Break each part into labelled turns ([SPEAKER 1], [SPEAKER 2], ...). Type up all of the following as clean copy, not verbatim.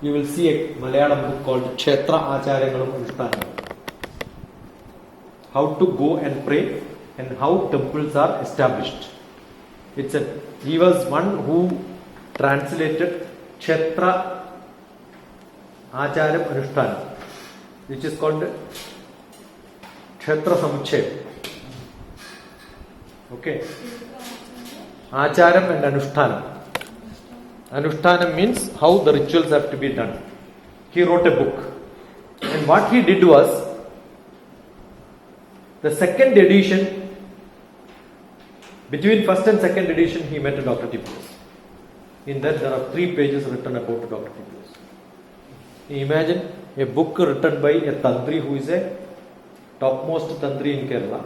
[SPEAKER 1] you will see a Malayalam book called Kshetra Acharyangalum Anushthanam. How to go and pray and how temples are established. He was one who translated Kshetra Acharyam Anushthanam, which is called Kshetra Samuchaya. Okay. Acharam and Anushtanam. Anushtanam means how the rituals have to be done. He wrote a book. And what he did was, the second edition, between first and second edition, he met Dr. DrTPS. In that there are 3 pages written about Dr. DrTPS. Imagine a book written by a Tantri who is a topmost Tantri in Kerala,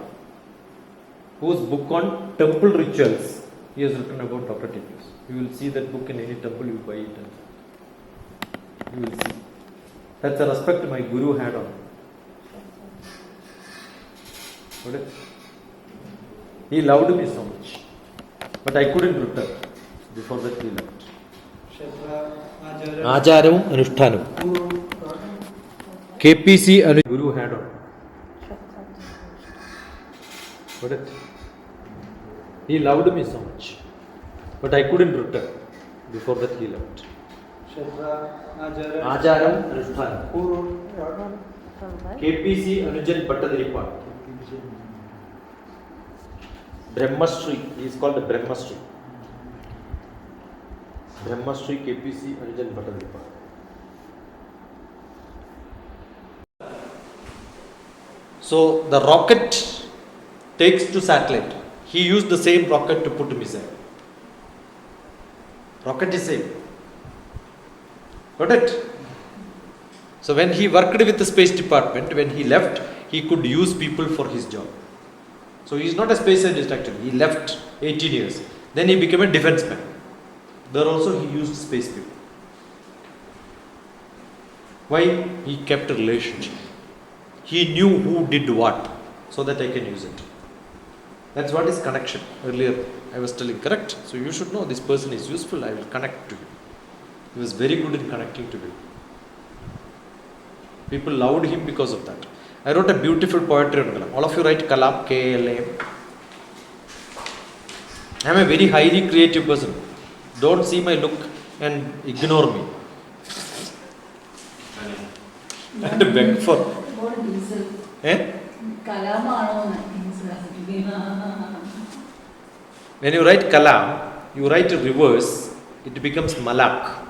[SPEAKER 1] whose book on temple rituals he has written about Dr. DrTPS. You will see that book in any temple, you buy it and you will see. That's the respect my Guru had on him. He loved me so much, but I couldn't return. Before that he left. Acharam Anushtanam. KPC Guru had on him. He loved me so much, but I couldn't return. Before that he left. Acharam Anushtanam. KPC Anujan Bhattadiripa. Brahmastri, he is called the Brahmastri. Brahmastri KPC Anujan Bhattadiripa. So the rocket takes to satellite. He used the same rocket to put missile. Rocket is same. Got it? So when he worked with the space department, when he left, he could use people for his job. So he is not a space scientist actually. He left 18 years. Then he became a defense man. There also he used space people. Why? He kept a relationship. He knew who did what, so that I can use it. That's what is connection. Earlier I was telling, correct? So you should know this person is useful, I will connect to him. He was very good in connecting to people. People loved him because of that. I wrote a beautiful poetry on Kalam. All of you write Kalam, K-L-A-M. I am a very highly creative person. Don't see my look and ignore me. I had to beg for. When you write Kalam, you write a reverse, it becomes Malak.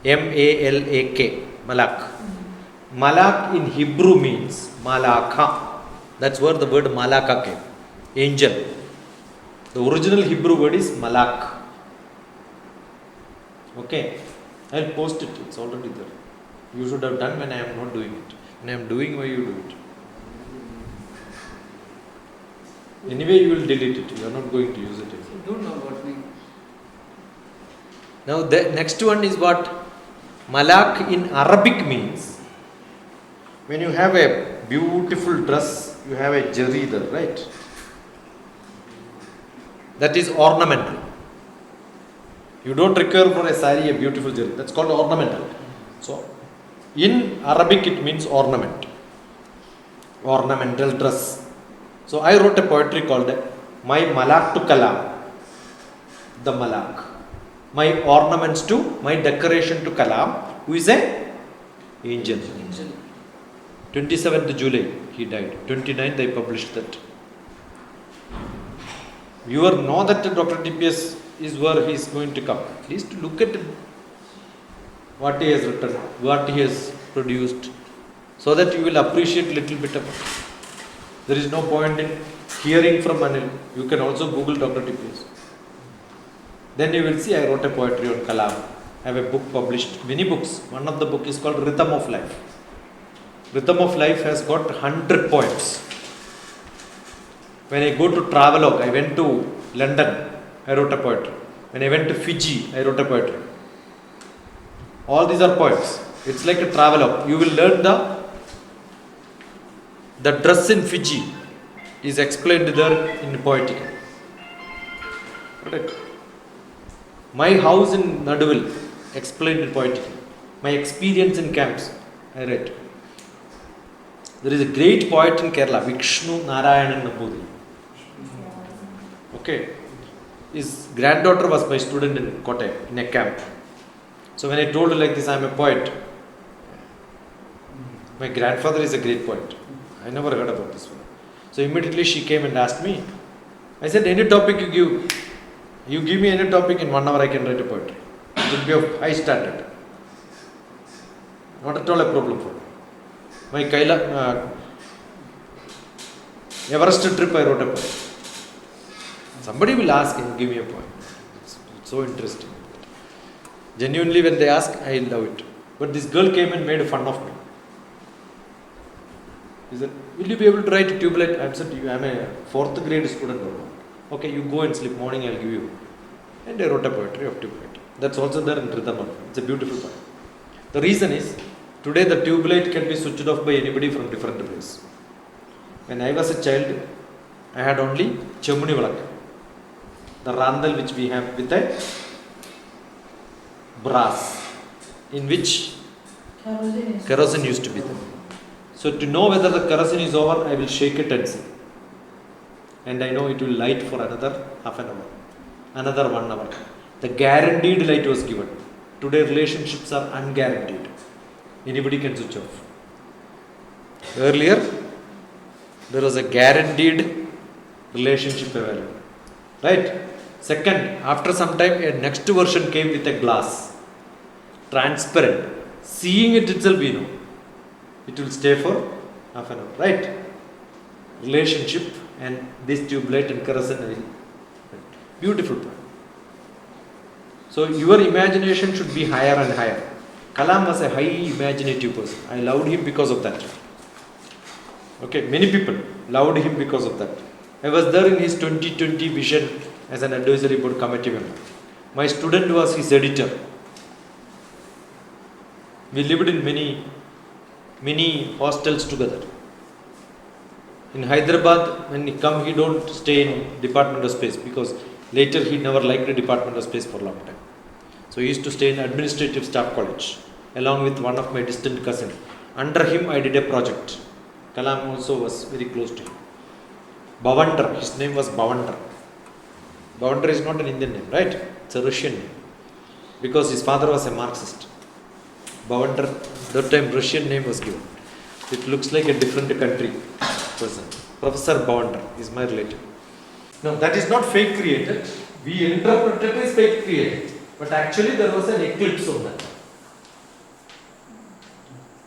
[SPEAKER 1] M-A-L-A-K. Malak. Malak in Hebrew means Malaka. That's where the word Malaka came. Angel. The original Hebrew word is Malak. Okay. I'll post it. It's already there. You should have done when I am not doing it. When I am doing, why you do it? Anyway, you will delete it. You are not going to use it.
[SPEAKER 2] You don't know what name.
[SPEAKER 1] Now, the next one is what? Malak in Arabic means, when you have a beautiful dress, you have a jari there, right? That is ornamental. You don't require for a sari a beautiful jari. That's called ornamental. So, in Arabic it means ornament. Ornamental dress. So, I wrote a poetry called My Malak to Kalam. The Malak. My ornaments to, my decoration to Kalam, who is a angel. 27th July he died. 29th I published that. You know that Dr. DrTPS is where he is going to come. At least look at what he has written, what he has produced, so that you will appreciate little bit of it. There is no point in hearing from Anil. You can also Google Dr. DrTPS. Then you will see I wrote a poetry on Kalam. I have a book published, many books. One of the book is called Rhythm of Life. Rhythm of Life has got 100 poems. When I go to travelogue, I went to London, I wrote a poetry. When I went to Fiji, I wrote a poetry. All these are poems. It's like a travelogue. You will learn the dress in Fiji is explained there in poetic. Right. My house in Naduvil, explained in poetry. My experience in camps, I read. There is a great poet in Kerala, Vishnu Narayanan Namboodir. Okay. His granddaughter was my student in Kottayam, in a camp. So when I told her like this, I am a poet. My grandfather is a great poet. I never heard about this one. So immediately she came and asked me. I said, any topic you give. You give me any topic, in 1 hour I can write a poetry. It will be of high standard. Not at all a problem for me. My Everest trip I wrote a poem. Somebody will ask and give me a poem. It's so interesting. Genuinely when they ask, I love it. But this girl came and made fun of me. He said, will you be able to write a tubelet? I said, I am a 4th grade student. Okay, you go and sleep, morning I will give you. And I wrote a poetry of tubelet. That's also there in Dharma-artha-kama-mokshaa. It's a beautiful poem. The reason is, today the tubelet can be switched off by anybody from different place. When I was a child, I had only Chamuni Valak, the randal which we have with a brass, in which kerosene used to be there. So to know whether the kerosene is over, I will shake it and see. And I know it will light for another half an hour, another 1 hour. The guaranteed light was given. Today relationships are unguaranteed. Anybody can switch off. Earlier, there was a guaranteed relationship available. Right? Second, after some time, a next version came with a glass. Transparent. Seeing it itself, we know. It will stay for half an hour. Right? Relationship and this tubelet and kerosene. Beautiful point. So your imagination should be higher and higher. Kalam was a high imaginative person. I loved him because of that. Okay, many people loved him because of that. I was there in his 2020 vision as an advisory board committee member. My student was his editor. We lived in many hostels together. In Hyderabad, when he come, he don't stay in Department of Space because later he never liked the Department of Space for a long time. So he used to stay in Administrative Staff College along with one of my distant cousin. Under him, I did a project. Kalam also was very close to him. Bhavandar, his name was Bhavandar. Bhavandar is not an Indian name, right? It's a Russian name. Because his father was a Marxist. Bhavandar, that time Russian name was given. It looks like a different country person. Professor Bhavandar is my relative. Now that is not fake created. We interpret it as fake created. But actually there was an eclipse on that.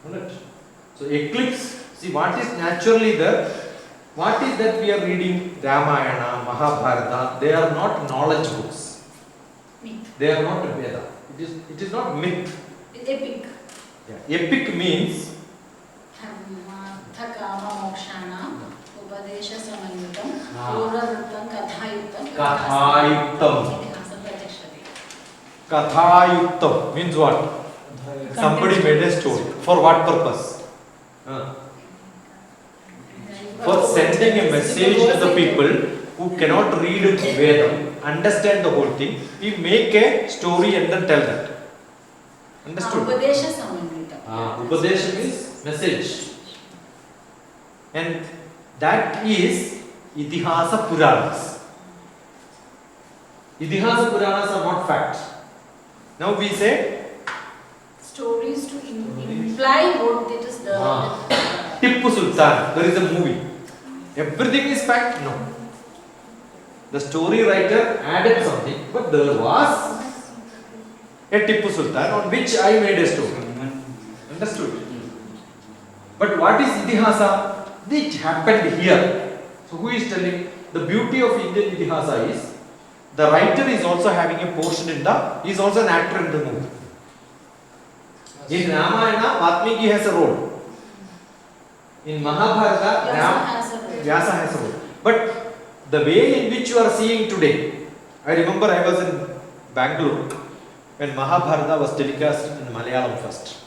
[SPEAKER 1] Right? So eclipse, see what is naturally there. What is that we are reading? Ramayana, Mahabharata. They are not knowledge books.
[SPEAKER 2] Myth.
[SPEAKER 1] They are not Veda. It is not myth.
[SPEAKER 2] Epic.
[SPEAKER 1] Yeah. Epic means
[SPEAKER 2] Dharma-artha-kama-mokshaa Upadesha Samanyutam Purvavrittam Kathayuktam
[SPEAKER 1] Kathayuktam. Kathayuktam means what? Somebody made a story. For what purpose? For sending a message to the people who cannot read Vedam, understand the whole thing. We make a story and then tell that. Understood?
[SPEAKER 2] Upadesha Samanyutam.
[SPEAKER 1] Upadesha means message. And that is Itihasa Puranas. Itihasa Puranas are not facts. Now we say
[SPEAKER 2] Stories to imply what it is the
[SPEAKER 1] Tippu Sultan. There is a movie. Everything is fact? No. The story writer added something, but there was a Tippu Sultan on which I made a story. Understood? But what is Itihasa? It happened here. So who is telling? The beauty of Indian Itihasa is the writer is also having a portion in the, he is also an actor in the movie. In Ramayana, Vatmiki has a role. In Mahabharata, Vyasa has a role. But the way in which you are seeing today, I remember I was in Bangalore when Mahabharata was telecast in Malayalam first.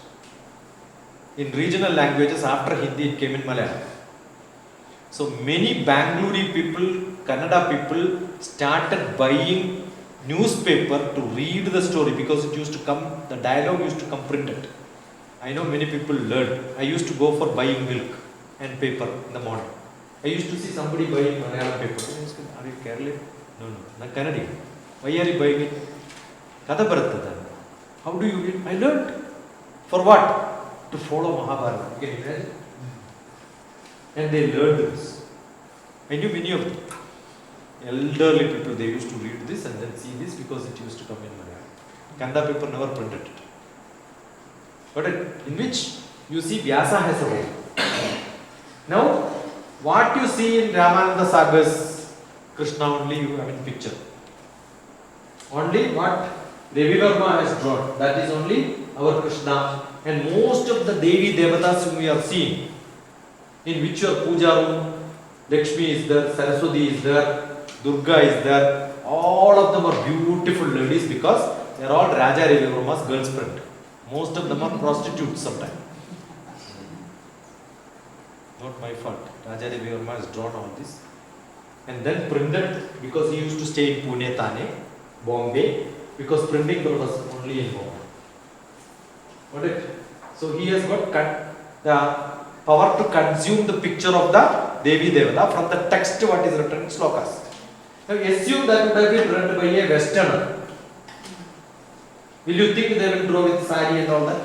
[SPEAKER 1] In regional languages, after Hindi, it came in Malayalam. So many Bangalore people, Kannada people started buying newspaper to read the story because it used to come, the dialogue used to come printed. I know many people learned. I used to go for buying milk and paper in the morning. I used to see somebody buying Malayalam paper. I used to, are you Kerala? No, not Kannadigan. Why are you buying it? Kadhabarathadan. How do you read? I learned. For what? To follow Mahabharata. You can imagine? And they learned this. I knew many of them. Elderly people, they used to read this and then see this because it used to come in Malayalam. Kannada paper never printed it. But in which you see Vyasa has a role. Now, what you see in Ramananda Sagar's Krishna only you have in picture. Only what Devi Verma has drawn. That is only our Krishna. And most of the Devi Devatas whom we are seeing, in which your puja room, Lakshmi is there, Saraswati is there, Durga is there. All of them are beautiful ladies because they are all Raja Devi Verma's girls' friend. Most of them are prostitutes sometimes. Not my fault. Raja Devi Verma has drawn all this. And then printed because he used to stay in Pune, Thane, Bombay, because printing was only in Bombay. Got it? So he has got the power to consume the picture of the Devi Devata from the text what is written in slokas. Now assume that would have been read by a Westerner. Will you think they will draw with sari and all that?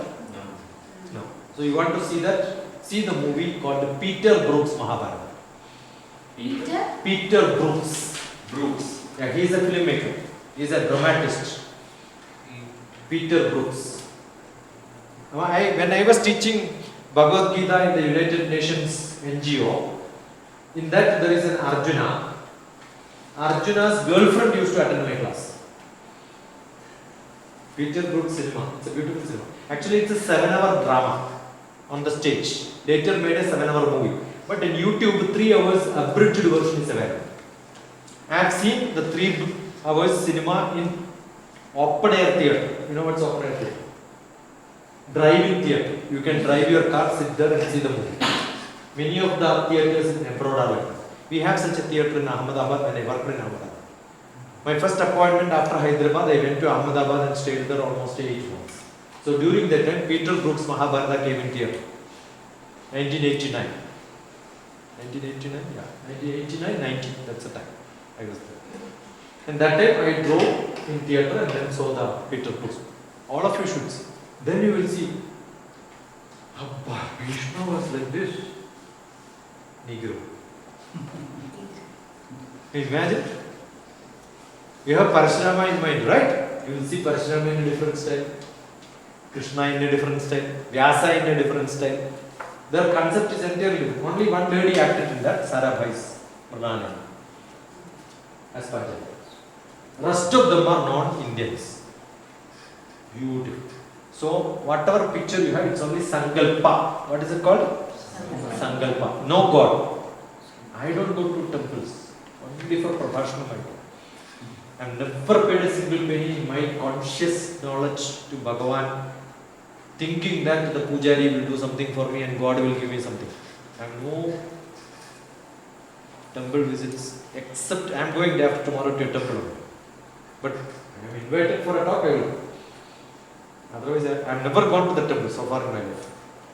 [SPEAKER 1] No. So you want to see that? See the movie called Peter Brook's Mahabharata. Peter Brooks. Yeah, he is a filmmaker. He is a dramatist. Peter Brooks. When I was teaching Bhagavad Gita in the United Nations NGO, in that there is an Arjuna. Arjuna's girlfriend used to attend my class. Peter Brook's cinema. It's a beautiful cinema. Actually, it's a 7-hour drama on the stage. Later made a 7-hour movie. But in YouTube, 3 hours abridged version is available. I have seen the 3 hours cinema in open air theatre. You know what's open air theatre? Drive-in theatre. You can drive your car, sit there and see the movie. Many of the theatres in abroad are like that. We have such a theatre in Ahmedabad when I worked in Ahmedabad. My first appointment after Hyderabad, I went to Ahmedabad and stayed there almost 8 months. So during that time, Peter Brook's Mahabharata came in theatre. 1989. 1989? Yeah. 1989, 90. That's the time I was there. And that time I drove in theatre and then saw the Peter Brook's. All of you should see. Then you will see, Abba, Krishna was like this. Negro. Can you imagine? You have Parashurama in mind, right? You will see Parashurama in a different style, Krishna in a different style, Vyasa in a different style. Their concept is entirely different. Only one lady acted in that, Sarabhai's Pranana, as Punjab. Rest of them are non-Indians. Beautiful. So, whatever picture you have, it's only Sankalpa. What is it called? Sankalpa. No God. I don't go to temples. Only for professional I go. I have never paid a single penny in my conscious knowledge to Bhagavan, thinking that the Pujari will do something for me and God will give me something. I have no temple visits, except I am going there tomorrow to a temple. But I am invited for a talk, I will. Otherwise, I have never gone to the temple so far in my life.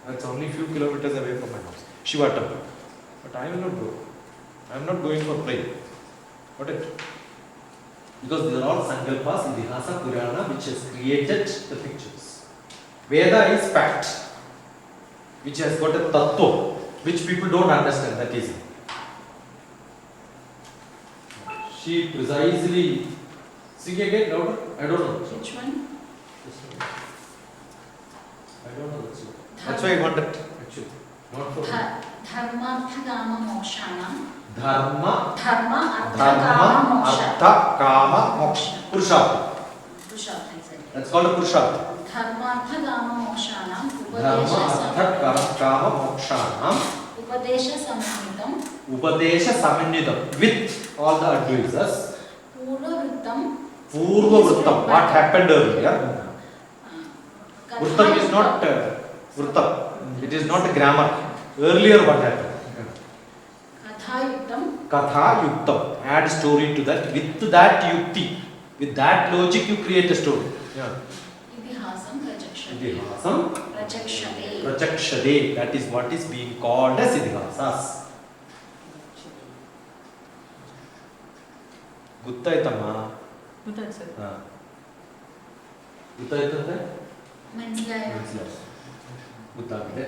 [SPEAKER 1] That's only a few kilometers away from my house. Shiva temple. But I will not go. I am not going for prayer. Got it? Because these are all Sankalpas, Idihasa, Purana, which has created the pictures. Veda is fact, which has got a tattva, which people don't understand that easily. She precisely. Sing again, louder. I don't know.
[SPEAKER 2] Which one?
[SPEAKER 1] I don't know. That's why I wanted actually. Not for
[SPEAKER 2] Dharma-artha-kama-mokshaa.
[SPEAKER 1] Dharma-artha-kama-mokshaa. Purushartha. That's called a Purushartha.
[SPEAKER 2] Dharma-artha-kama-mokshaa.
[SPEAKER 1] Dharma-artha-kama-mokshaa. Upadesha Samanitam. With all the advisors. Purva Vrittam. What happened earlier? Vrittam is not Vrittam. It is not a grammar. Earlier what happened? Katha Yuktam. Add story to that. With that Yukti. With that logic, you create a story. Yeah.
[SPEAKER 2] Idihasam Prajakshate.
[SPEAKER 1] Idihasam
[SPEAKER 2] Prajakshate.
[SPEAKER 1] Prajakshate. That is what is being called as idihasas. ಗೊತ್ತಾಯ್ತಮ್ಮ
[SPEAKER 3] ಗೊತ್ತಾಯ್ತು sir.
[SPEAKER 1] ಗೊತ್ತಾಯ್ತಂತೆ
[SPEAKER 2] Manslayo.
[SPEAKER 1] ಗೊತ್ತಾಗಿದೆ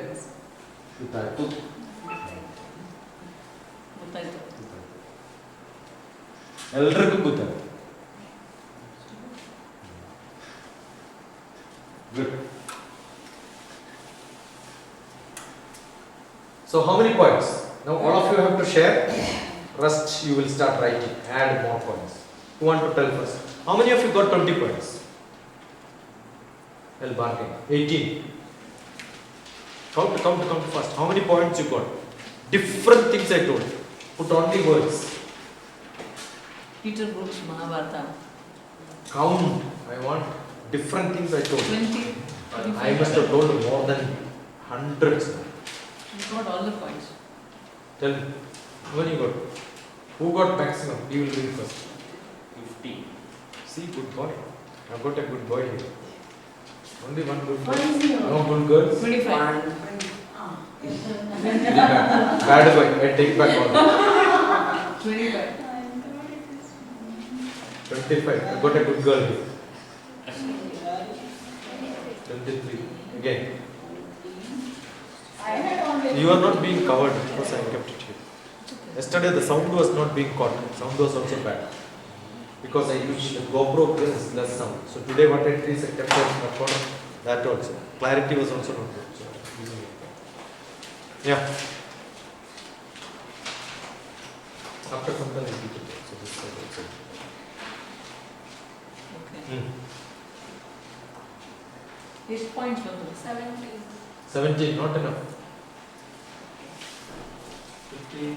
[SPEAKER 1] ಗೊತ್ತಾಯ್ತು
[SPEAKER 3] ಗೊತ್ತಾಯ್ತು.
[SPEAKER 1] ಎಲ್ರಿಗೂ ಗೊತ್ತಾಯ್ತು. Good. So how many points? Now all of you have to share. Rest you will start writing. Add more points. Who want to tell first? How many of you got 20 points? Well, bargain. 18. Count first. How many points you got? Different things I told. Put only words.
[SPEAKER 3] Peter Brook's Mahabharata.
[SPEAKER 1] Count. I want different things I told.
[SPEAKER 3] 20.
[SPEAKER 1] I must have told more than hundreds.
[SPEAKER 3] You got all the points.
[SPEAKER 1] Tell me. How many you got? Who got maximum? You will read first.
[SPEAKER 4] 50.
[SPEAKER 1] See, good boy. I've got a good boy here. Only one good boy.
[SPEAKER 2] What is your?
[SPEAKER 1] No good girls.
[SPEAKER 3] 25.
[SPEAKER 1] Very bad. Bad boy. I take back all that.
[SPEAKER 3] 25.
[SPEAKER 1] 25. I got a good girl here. 23. Again. You are not being covered because I kept it here. Yesterday the sound was not being caught. Sound was also bad. Because I used the GoPro is less sound. So today what I did is I kept it recorded. That also. Clarity was also not good. So I'm using it. Yeah. After some time I repeat it. So this side also.
[SPEAKER 3] Okay. ಎಷ್ಟು points ಬಂತು?
[SPEAKER 2] 17.
[SPEAKER 1] 17, not enough. 50.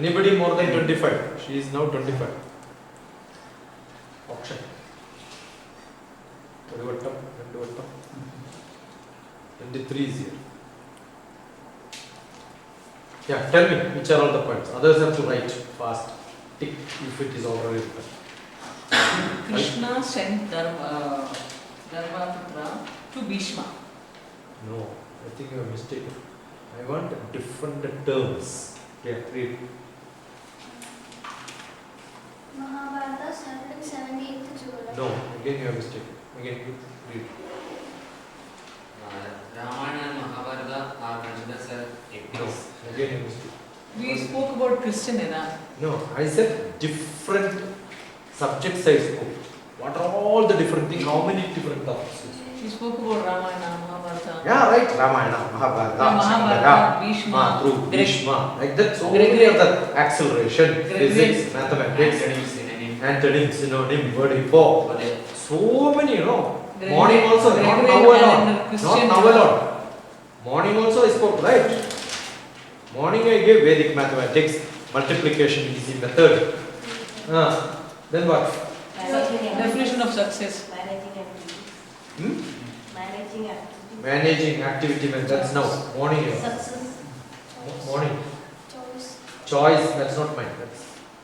[SPEAKER 1] Anybody more than 25? She is now 25. Option. Parivarthan, 23 is here. Yeah, tell me which are all the points. Others have to write fast. Tick if it is already written.
[SPEAKER 3] Krishna sent Dharma-artha-kama to Bhishma.
[SPEAKER 1] No, I think you are mistaken. I want different terms. Yeah, read.
[SPEAKER 5] Mahabharata started in 78th July.
[SPEAKER 1] No, again you are mistaken. Again you read.
[SPEAKER 4] Ramayana and Mahabharata are considered as
[SPEAKER 1] No,
[SPEAKER 4] epics.
[SPEAKER 1] again you are mistaken.
[SPEAKER 3] We spoke about Christian era.
[SPEAKER 1] No, I said different subjects I spoke. What are all the different things? How many different topics?
[SPEAKER 3] We spoke about Ramayana, Mahabharata.
[SPEAKER 1] Yeah, right. Ramayana, Mahabharata,
[SPEAKER 3] Mahabharata, Bhishma,
[SPEAKER 1] through Bhishma. Like that, so
[SPEAKER 3] Gregory-
[SPEAKER 1] many other acceleration, physics, mathematics,
[SPEAKER 4] Antonyms, synonym,
[SPEAKER 1] antonyms, synonym, wording for.
[SPEAKER 4] for the
[SPEAKER 1] So many, you know.
[SPEAKER 3] Gregory-
[SPEAKER 1] Morning also, not
[SPEAKER 3] Gregory
[SPEAKER 1] now alone.
[SPEAKER 3] calendar,
[SPEAKER 1] Not
[SPEAKER 3] Christian
[SPEAKER 1] now
[SPEAKER 3] era.
[SPEAKER 1] alone. Morning also I spoke, right? Morning I gave Vedic mathematics, multiplication easy method. Then what?
[SPEAKER 3] Definition of success.
[SPEAKER 5] Managing activities.
[SPEAKER 1] Hmm?
[SPEAKER 5] Managing activities.
[SPEAKER 1] Managing activity methods now. Morning.
[SPEAKER 5] Success.
[SPEAKER 1] Morning.
[SPEAKER 5] Choice.
[SPEAKER 1] Choice, that's not mine. That's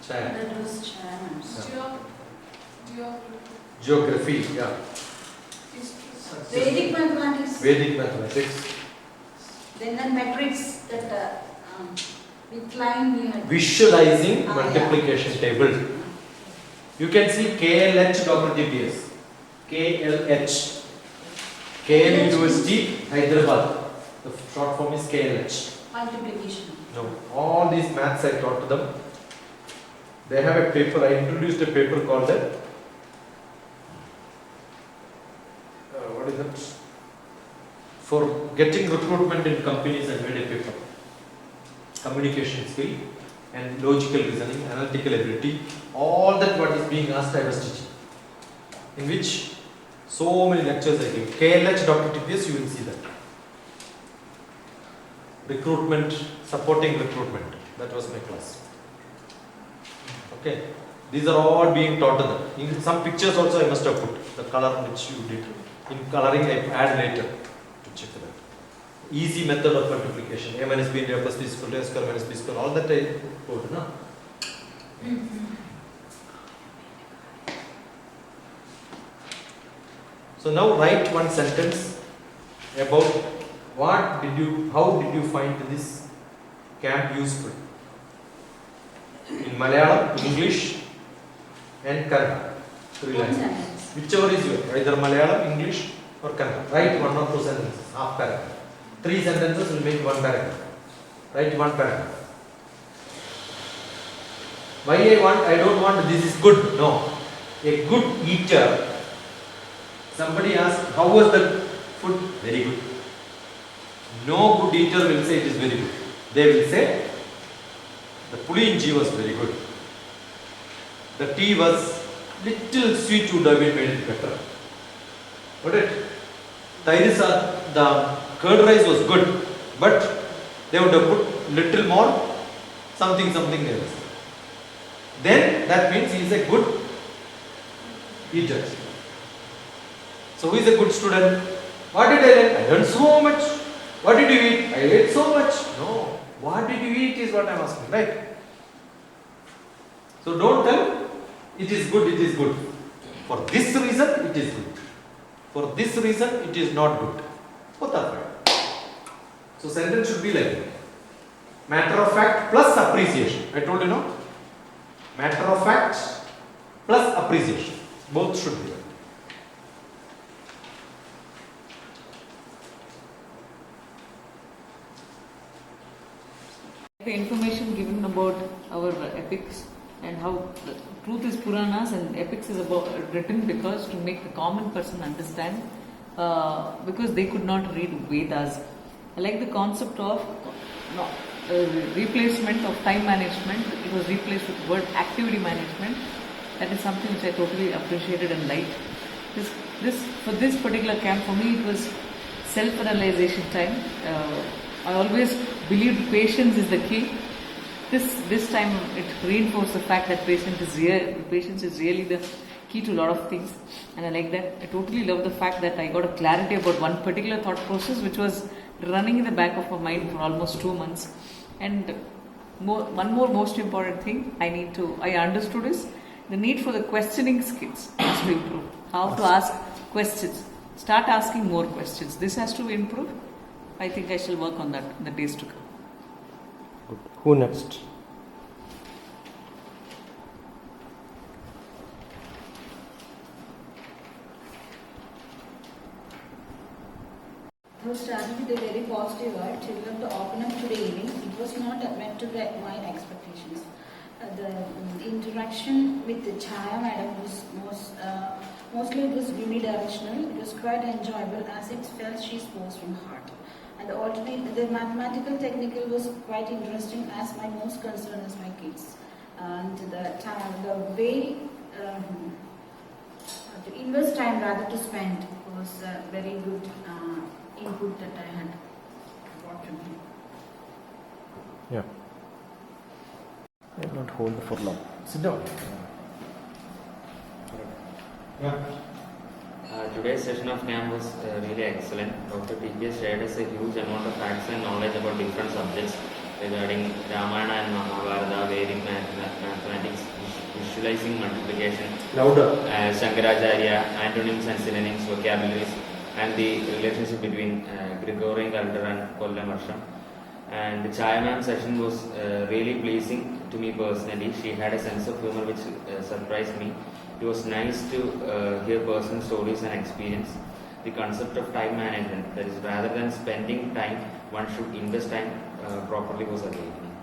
[SPEAKER 1] child.
[SPEAKER 2] That was Shannon's.
[SPEAKER 1] Geography, yeah.
[SPEAKER 2] Vedic mathematics.
[SPEAKER 1] Vedic mathematics.
[SPEAKER 2] Then the metrics that with line we had.
[SPEAKER 1] Visualizing
[SPEAKER 2] Ah,
[SPEAKER 1] multiplication table. You can see KLH DrTPS. KLH. KL University, Hyderabad. The short form is KLH.
[SPEAKER 2] Multiplication.
[SPEAKER 1] No, all these maths I taught to them. They have a paper. I introduced a paper called that. What is that? For getting recruitment in companies, I made a paper. Communication skill and logical reasoning, analytical ability, all that what is being asked I was teaching. In which so many lectures I give. KLH DrTPS, you will see that. Recruitment, supporting recruitment. That was my class. Okay. These are all being taught to them. In some pictures also I must have put the color which you did. In coloring I add later to check that. Easy method of multiplication. A minus B into A plus B is equal to A square minus B square. All that I put. No? So now write one sentence about how did you find this camp useful? In Malayalam, English and Kannada. Three
[SPEAKER 2] One
[SPEAKER 1] languages.
[SPEAKER 2] sentence.
[SPEAKER 1] Whichever is yours, either Malayalam, English or Kannada. Write one or two sentences, half paragraph. 3 sentences will make one paragraph. Write one paragraph. Why I don't want this is good. No. A good eater, somebody asks, how was the food? Very good. No good eater will say it is very good. They will say, the pulinji was very good. The tea was little sweet, would have been made it better. Got it? The curd rice was good, but they would have put little more something else. Then that means he is a good eater. So who is a good student? What did I learn? I learned so much. What did you eat? I ate so much. No. What did you eat is what I am asking, right? So don't tell it is good, it is good. For this reason it is good. For this reason it is not good. Both are fine. So sentence should be like that. Matter of fact plus appreciation. I told you no? Matter of fact plus appreciation. Both should be like that.
[SPEAKER 3] The information given about our epics and how the truth is Puranas and epics is written because to make the common person understand because they could not read Vedas. I like the concept of replacement of time management. It was replaced with the word activity management. That is something which I totally appreciated and liked. For this particular camp, for me it was self-realization time. I always believed patience is the key. This time it reinforced the fact that patience is really the key to a lot of things, and I like that. I totally love the fact that I got a clarity about one particular thought process which was running in the back of my mind for almost 2 months. And one more most important thing I understood is the need for the questioning skills has to improve. How to ask questions. Start asking more questions. This has to improve. I think I shall work on that in the days to come.
[SPEAKER 1] Good. Who next?
[SPEAKER 2] I was starting with a very positive word. Children to open up today evening. It was not meant to get my expectations. The interaction with the Chaya madam was mostly it was unidirectional. It was quite enjoyable as it felt she spoke from heart. And the mathematical technical was quite interesting as my most concern is my kids. And the way to invest time rather to spend was very good input that I had brought to me.
[SPEAKER 1] Yeah. I will not hold for long. Sit down. Yeah.
[SPEAKER 4] Today's session of NAM was really excellent. DrTPS shared us a huge amount of facts and knowledge about different subjects regarding Ramayana and Mahabharata, Vedic mathematics, visualizing multiplication,
[SPEAKER 1] Louder.
[SPEAKER 4] Shankaracharya, antonyms and synonyms, vocabularies, and the relationship between Gregorian calendar and Kollamarsham. And the Chaya ma'am session was really pleasing to me personally. She had a sense of humor which surprised me. It was nice to hear personal stories and experience. The concept of time management, that is, rather than spending time, one should invest time properly, was awakening.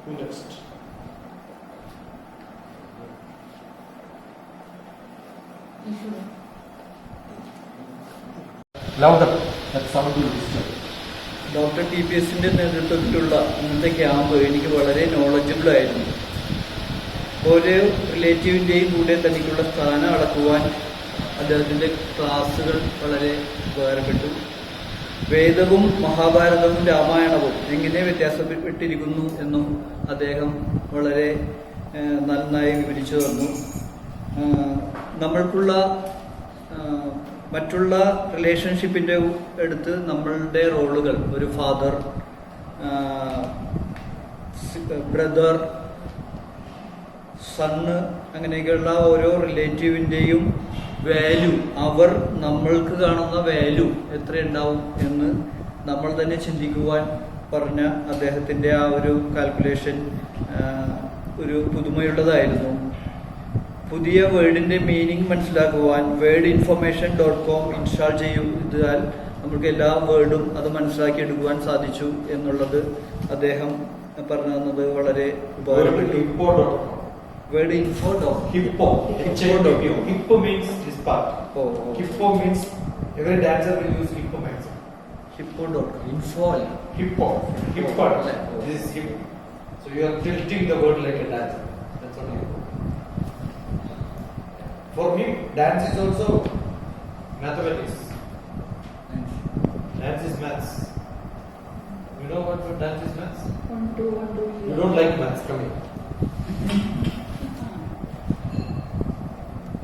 [SPEAKER 1] Who next? Louder. That sound will disturb.
[SPEAKER 6] DrTPSന്റെ നേതൃത്വത്തിലുള്ള ഇന്നത്തെ camp എനിക്ക് വളരെ knowledgeable ആയിരുന്നു. ഓരോ റിലേറ്റീവിൻ്റെയും കൂടെ തനിക്കുള്ള സ്ഥാനം അളക്കുവാൻ അദ്ദേഹത്തിൻ്റെ ക്ലാസ്സുകൾ വളരെ ഉപകാരപ്പെട്ടു. വേദവും മഹാഭാരതവും രാമായണവും എങ്ങനെ വ്യത്യാസപ്പെട്ടിരിക്കുന്നു എന്നും അദ്ദേഹം വളരെ നന്നായി വിവരിച്ചു തന്നു. നമ്മൾക്കുള്ള മറ്റുള്ള റിലേഷൻഷിപ്പിൻ്റെ അടുത്ത് നമ്മളുടെ റോളുകൾ ഒരു ഫാദർ, ബ്രദർ, സണ്ണ് അങ്ങനെയൊക്കെയുള്ള ഓരോ റിലേറ്റീവിൻ്റെയും വാല്യൂ, അവർ നമ്മൾക്ക് കാണുന്ന വാല്യൂ എത്രയുണ്ടാവും എന്ന് നമ്മൾ തന്നെ ചിന്തിക്കുവാൻ പറഞ്ഞ അദ്ദേഹത്തിൻ്റെ ആ ഒരു കാൽക്കുലേഷൻ ഒരു പുതുമയുള്ളതായിരുന്നു. പുതിയ വേർഡിൻ്റെ മീനിങ് മനസ്സിലാക്കുവാൻ wordinformation.com ഇൻസ്റ്റാൾ ചെയ്താൽ നമുക്ക് എല്ലാ വേർഡും അത് മനസ്സിലാക്കിയെടുക്കുവാൻ സാധിച്ചു എന്നുള്ളത് അദ്ദേഹം പറഞ്ഞു തന്നത് വളരെ ഉപകാരപ്പെട്ടു.
[SPEAKER 1] Hippo. Hippo means this part. Hippo means every dancer will use hippo maximum.
[SPEAKER 6] Hippo.com.
[SPEAKER 1] Hippo. This is hip. So you are tilting the word like a dancer. That's what hippo. For me, dance is also mathematics. Dance is maths. You know what dance is maths?
[SPEAKER 2] 1, 2, 1, 2.
[SPEAKER 1] You don't like maths, come here.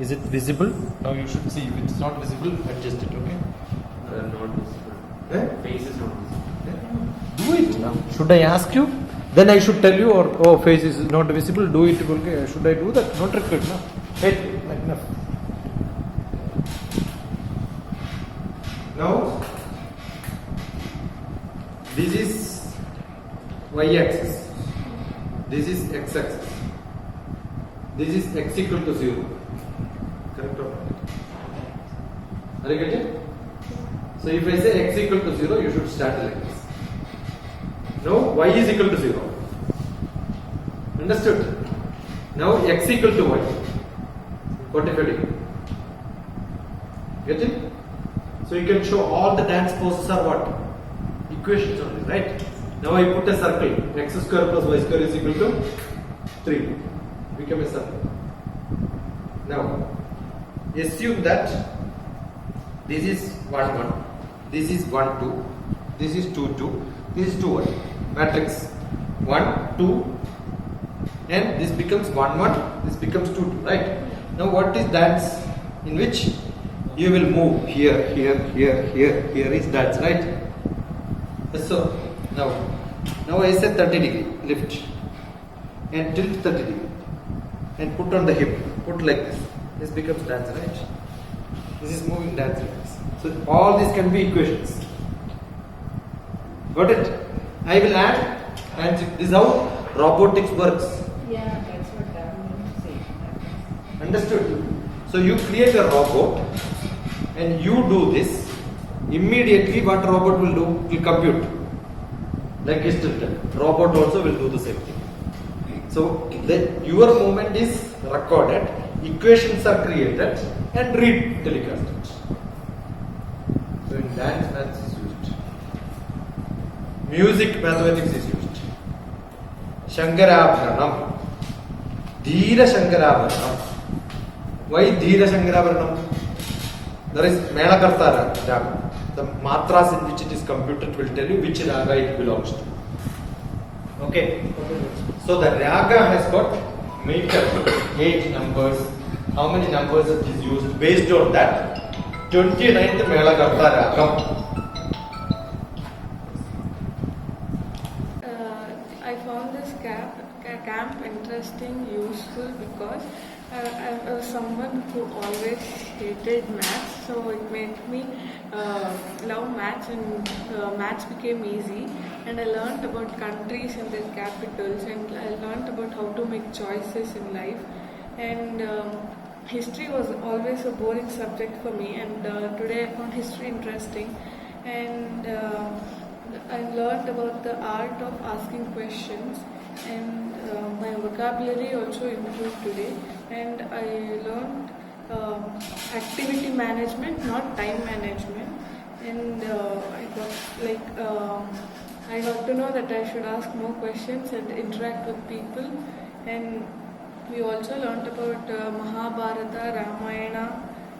[SPEAKER 1] Is it visible? Now you should see. If it's not visible, adjust it, okay?
[SPEAKER 4] Not visible.
[SPEAKER 1] Eh?
[SPEAKER 4] Face is not visible.
[SPEAKER 1] Do it now. Should I ask you? Then I should tell you, or oh, face is not visible, do it. Okay. Should I do that? Not required, no? Hey, enough. Now, this is y-axis. This is x-axis. This is x equal to 0. Correct or not? Are you getting? So if I say x equal to 0, you should start like this. Now y is equal to 0. Understood? Now x equal to y. 45 degree. Get it? So you can show all the dance poses are what? Equations only, right? Now I put a circle. X square plus y square is equal to 3. Become a circle. Now assume that this is 1 1, this is 1 2, this is 2 2, this is 2 1. Matrix 1 2, and this becomes 1 1, this becomes 2 2, right? Now what is dance in which you will move here, here, here, here, here is dance, right? Yes, so now I say 30 degree lift and tilt 30 degree and put on the hip, put like this. This becomes dance, right? This is moving dance like this. So all these can be equations. Got it? I will add, and this is how robotics works.
[SPEAKER 3] Yeah, that's what I'm going to say.
[SPEAKER 1] Understood? So you create a robot and you do this. Immediately what robot will do? It will compute. Like yesterday, robot also will do the same thing. So your movement is recorded, equations are created and telecasted. So in dance, maths is used. Music, mathematics is used. Shankarabharanam. Dheera Shankarabharanam. Why Dheera Shankarabharanam? There is Melakarta raga. The matras in which it is computed will tell you which raga it belongs to. Okay. So the raga has got meter, 8 numbers. How many numbers it is used? Based on that, 29th Melakarta ragam.
[SPEAKER 7] I found this camp interesting, useful because I was someone who always hated maths, so it made me love maths, and maths became easy, and I learned about countries and their capitals, and I learned about how to make choices in life, and history was always a boring subject for me, and today I found history interesting, and I learned about the art of asking questions, and my vocabulary also improved today, and I learned activity management, not time management, and I got to know that I should ask more questions and interact with people, and we also learned about Mahabharata, Ramayana,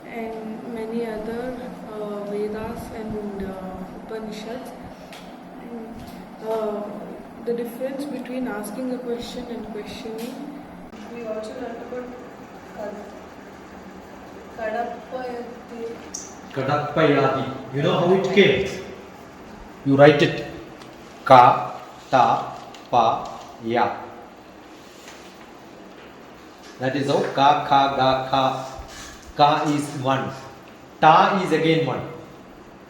[SPEAKER 7] and many other Vedas and Upanishads. The difference between asking a question and questioning. We also learned about
[SPEAKER 1] Kadapayadi. You know how it came? You write it. Ka, ta, pa, ya. That is how ka, kha, ga, kha. Ka is 1. Ta is again 1.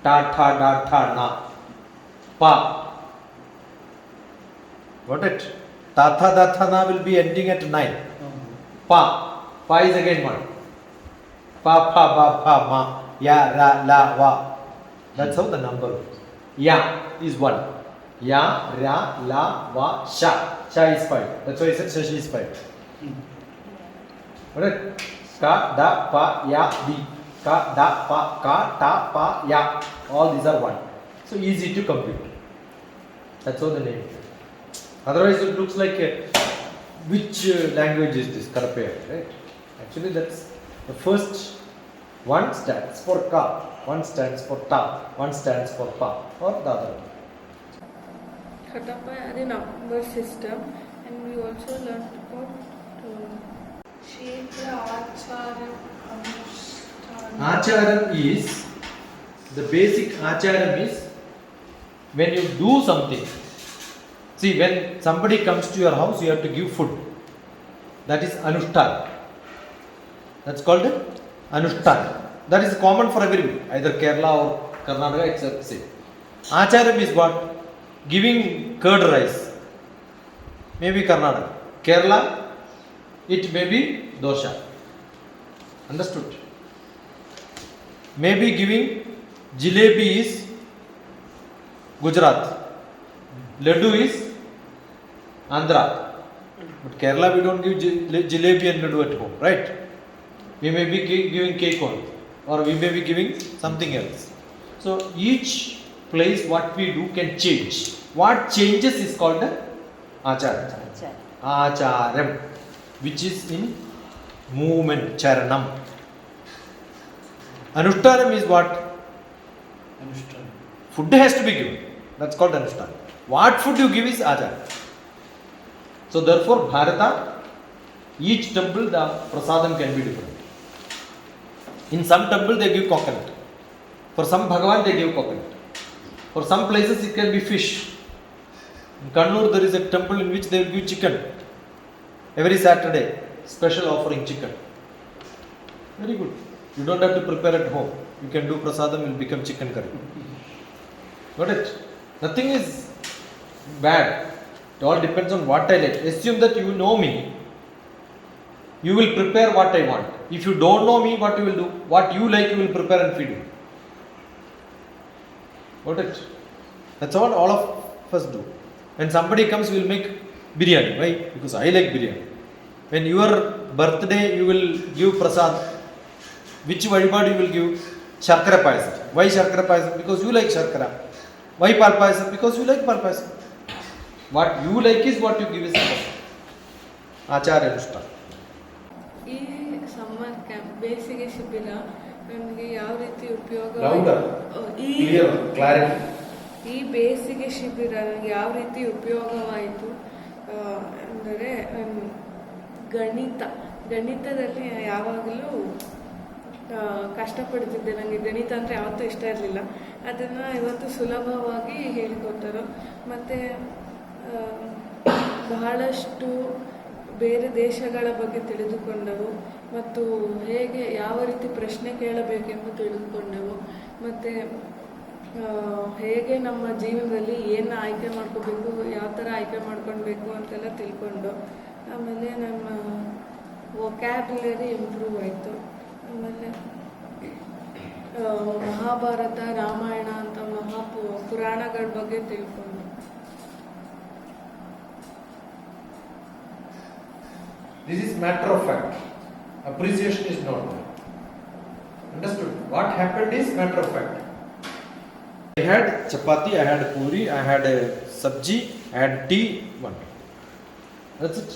[SPEAKER 1] Ta, tha, da, tha, na. Pa. Got it? Ta, tha, da, tha, na will be ending at 9. Pa. Pa is again 1. Pa, pa, ba, pa, ma. Ya, ra, la, wa. That's how the number is. Ya is 1. Ya, ra, la, wa, sha. Sha is 5. That's why I said Shashi is 5. Alright? Ka, da, pa, ya, di. Ka, da, pa, ka, ta, pa, ya. All these are 1. So easy to compute. That's how the name is. Otherwise it looks like which language is this? Karapaya, right? Actually that's the first one stands for ka, one stands for ta, one stands for pa, or the other.
[SPEAKER 7] Khatappa is a number system, and we also learned about Shiksha,
[SPEAKER 1] Acharam is, the basic acharam is when you do something. See, when somebody comes to your house, you have to give food. That is anushtan. That's called anushtan. That is common for everybody, either Kerala or Karnataka, except same. Acharam is what? Giving curd rice. Maybe Karnataka. Kerala, it may be dosha. Understood? Maybe giving jalebi is Gujarat. Laddu is Andhra. But Kerala we don't give jalebi and laddu at home, right? We may be giving cake on, or we may be giving something else. So each place what we do can change. What changes is called the acharam. Acharam, which is in movement, charanam. Anushtanam is what?
[SPEAKER 6] Anushtan.
[SPEAKER 1] Food has to be given. That's called anushtan. What food you give is acharam. So therefore, Bharata, each temple the prasadam can be different. In some temple they give coconut. For some Bhagavan they give coconut. For some places it can be fish. In Kannur there is a temple in which they will give chicken. Every Saturday, special offering chicken. Very good. You don't have to prepare at home. You can do prasadam, will become chicken curry. Got it? Nothing is bad. It all depends on what I like. Assume that you know me. You will prepare what I want. If you don't know me, what you will do? What you like, you will prepare and feed you. Got it? That's what all of us do. When somebody comes, we will make biryani. Why? Because I like biryani. When your birthday, you will give prasad. Which varibad you will give? Sharkara payasam. Why sharkara payasam? Because you like sharkara. Why pal payasam? Because you like pal payasam. What you like is what you give is Acharya Anushtan.
[SPEAKER 7] ಈ summer camp ಬೇಸಿಗೆ ಶಿಬಿರ ನಮಗೆ ಯಾವ ರೀತಿ ಉಪಯೋಗ ಈ ಬೇಸಿಗೆ ಶಿಬಿರ ನನಗೆ ಯಾವ ರೀತಿ ಉಪಯೋಗವಾಯಿತು ಅಂದರೆ ಗಣಿತದಲ್ಲಿ ಯಾವಾಗಲೂ ಕಷ್ಟಪಡ್ತಿದ್ದೆ. ನನಗೆ ಗಣಿತ ಅಂದರೆ ಯಾವತ್ತೂ ಇಷ್ಟ ಇರಲಿಲ್ಲ. ಅದನ್ನು ಇವತ್ತು ಸುಲಭವಾಗಿ ಹೇಳಿಕೊಟ್ಟರು. ಮತ್ತು ಬಹಳಷ್ಟು ಬೇರೆ ದೇಶಗಳ ಬಗ್ಗೆ ತಿಳಿದುಕೊಂಡೆವು ಮತ್ತು ಹೇಗೆ ಯಾವ ರೀತಿ ಪ್ರಶ್ನೆ ಕೇಳಬೇಕೆಂದು ತಿಳಿದುಕೊಂಡೆವು. ಮತ್ತು ಹೇಗೆ ನಮ್ಮ ಜೀವನದಲ್ಲಿ ಏನು ಆಯ್ಕೆ ಮಾಡ್ಕೋಬೇಕು, ಯಾವ ಥರ ಆಯ್ಕೆ ಮಾಡ್ಕೊಳ್ಬೇಕು ಅಂತೆಲ್ಲ ತಿಳ್ಕೊಂಡು ಆಮೇಲೆ ನಮ್ಮ ವೊಕ್ಯಾಬ್ಯುಲರಿ ಇಂಪ್ರೂವ್ ಆಯಿತು. ಆಮೇಲೆ ಮಹಾಭಾರತ, ರಾಮಾಯಣ ಅಂತ ಪುರಾಣಗಳ ಬಗ್ಗೆ ತಿಳ್ಕೊಂಡು
[SPEAKER 1] This is matter of fact. Appreciation is not. Understood? What happened is matter of fact. I had chapati, I had puri, I had a sabji, I had tea, one. That's it.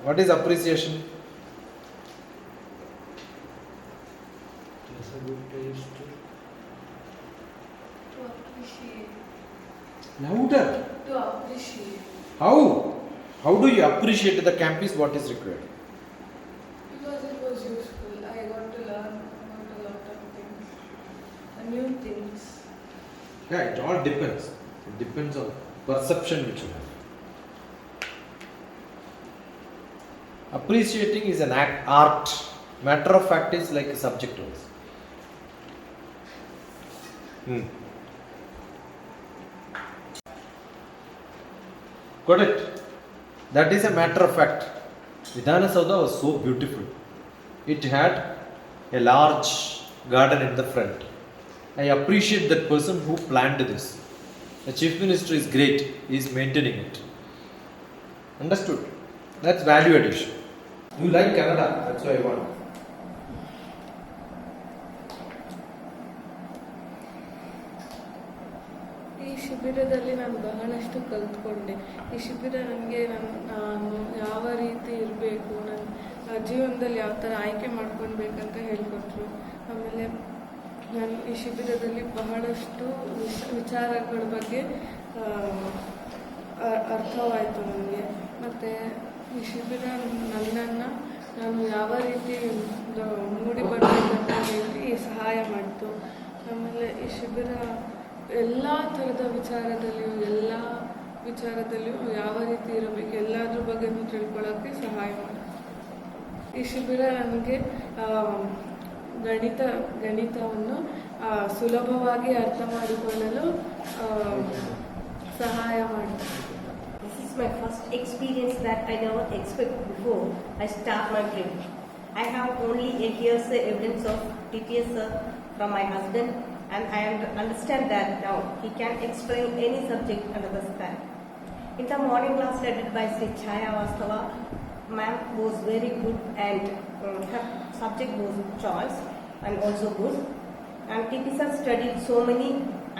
[SPEAKER 1] What is appreciation?
[SPEAKER 6] It's a good taste.
[SPEAKER 7] to appreciate.
[SPEAKER 1] Louder.
[SPEAKER 7] To appreciate.
[SPEAKER 1] How? How do you appreciate the camp is what is required?
[SPEAKER 7] Because it was useful. I got to learn about a lot of things, new things.
[SPEAKER 1] Yeah, it all depends. It depends on perception which you have. Appreciating is an art. Matter of fact is like a subject also. Got it? That is a matter of fact. Vidhana Saudha was so beautiful. It had a large garden in the front. I appreciate that person who planned this. The Chief Minister is great. He is maintaining it. Understood? That's value addition. You like Canada, that's why I want.
[SPEAKER 7] ಈ ಶಿಬಿರದಲ್ಲಿ ನಾನು ಬಹಳಷ್ಟು ಕಲ್ತ್ಕೊಂಡೆ. ಈ ಶಿಬಿರ ನನಗೆ ನಾನು ಯಾವ ರೀತಿ ಇರಬೇಕು, ನನ್ನ ಜೀವನದಲ್ಲಿ ಯಾವ ಥರ ಆಯ್ಕೆ ಮಾಡ್ಕೊಳ್ಬೇಕಂತ ಹೇಳಿಕೊಟ್ರು. ಆಮೇಲೆ ನಾನು ಈ ಶಿಬಿರದಲ್ಲಿ ಬಹಳಷ್ಟು ವಿಚಾರಗಳ ಬಗ್ಗೆ ಅರ್ಥವಾಯಿತು ನನಗೆ. ಮತ್ತು ಈ ಶಿಬಿರ ನನ್ನನ್ನು ನಾನು ಯಾವ ರೀತಿ ಮೂಡಿ ಬರಬೇಕಂತ ಹೇಳಿ ಸಹಾಯ ಮಾಡಿತು. ಆಮೇಲೆ ಈ ಶಿಬಿರ ಎಲ್ಲ ಥರದ ವಿಚಾರದಲ್ಲಿಯೂ ಯಾವ ರೀತಿ ಇರಬೇಕು, ಎಲ್ಲದ್ರ ಬಗ್ಗೆನೂ ತಿಳ್ಕೊಳ್ಳೋಕ್ಕೆ ಸಹಾಯ ಮಾಡಿತು. ಈ ಶಿಬಿರ ನನಗೆ ಗಣಿತವನ್ನು ಸುಲಭವಾಗಿ ಅರ್ಥ ಮಾಡಿಕೊಳ್ಳಲು ಸಹಾಯ ಮಾಡಿತು.
[SPEAKER 5] This is my first experience that I never expected before I start my trip. I have only a hearsay evidence of TPS from my husband, and I understand that now he can explain any subject under the sky. In the morning class led by Sri Chaya Vastava, ma'am was very good, and her subject was choice and also good. And TPS studied so many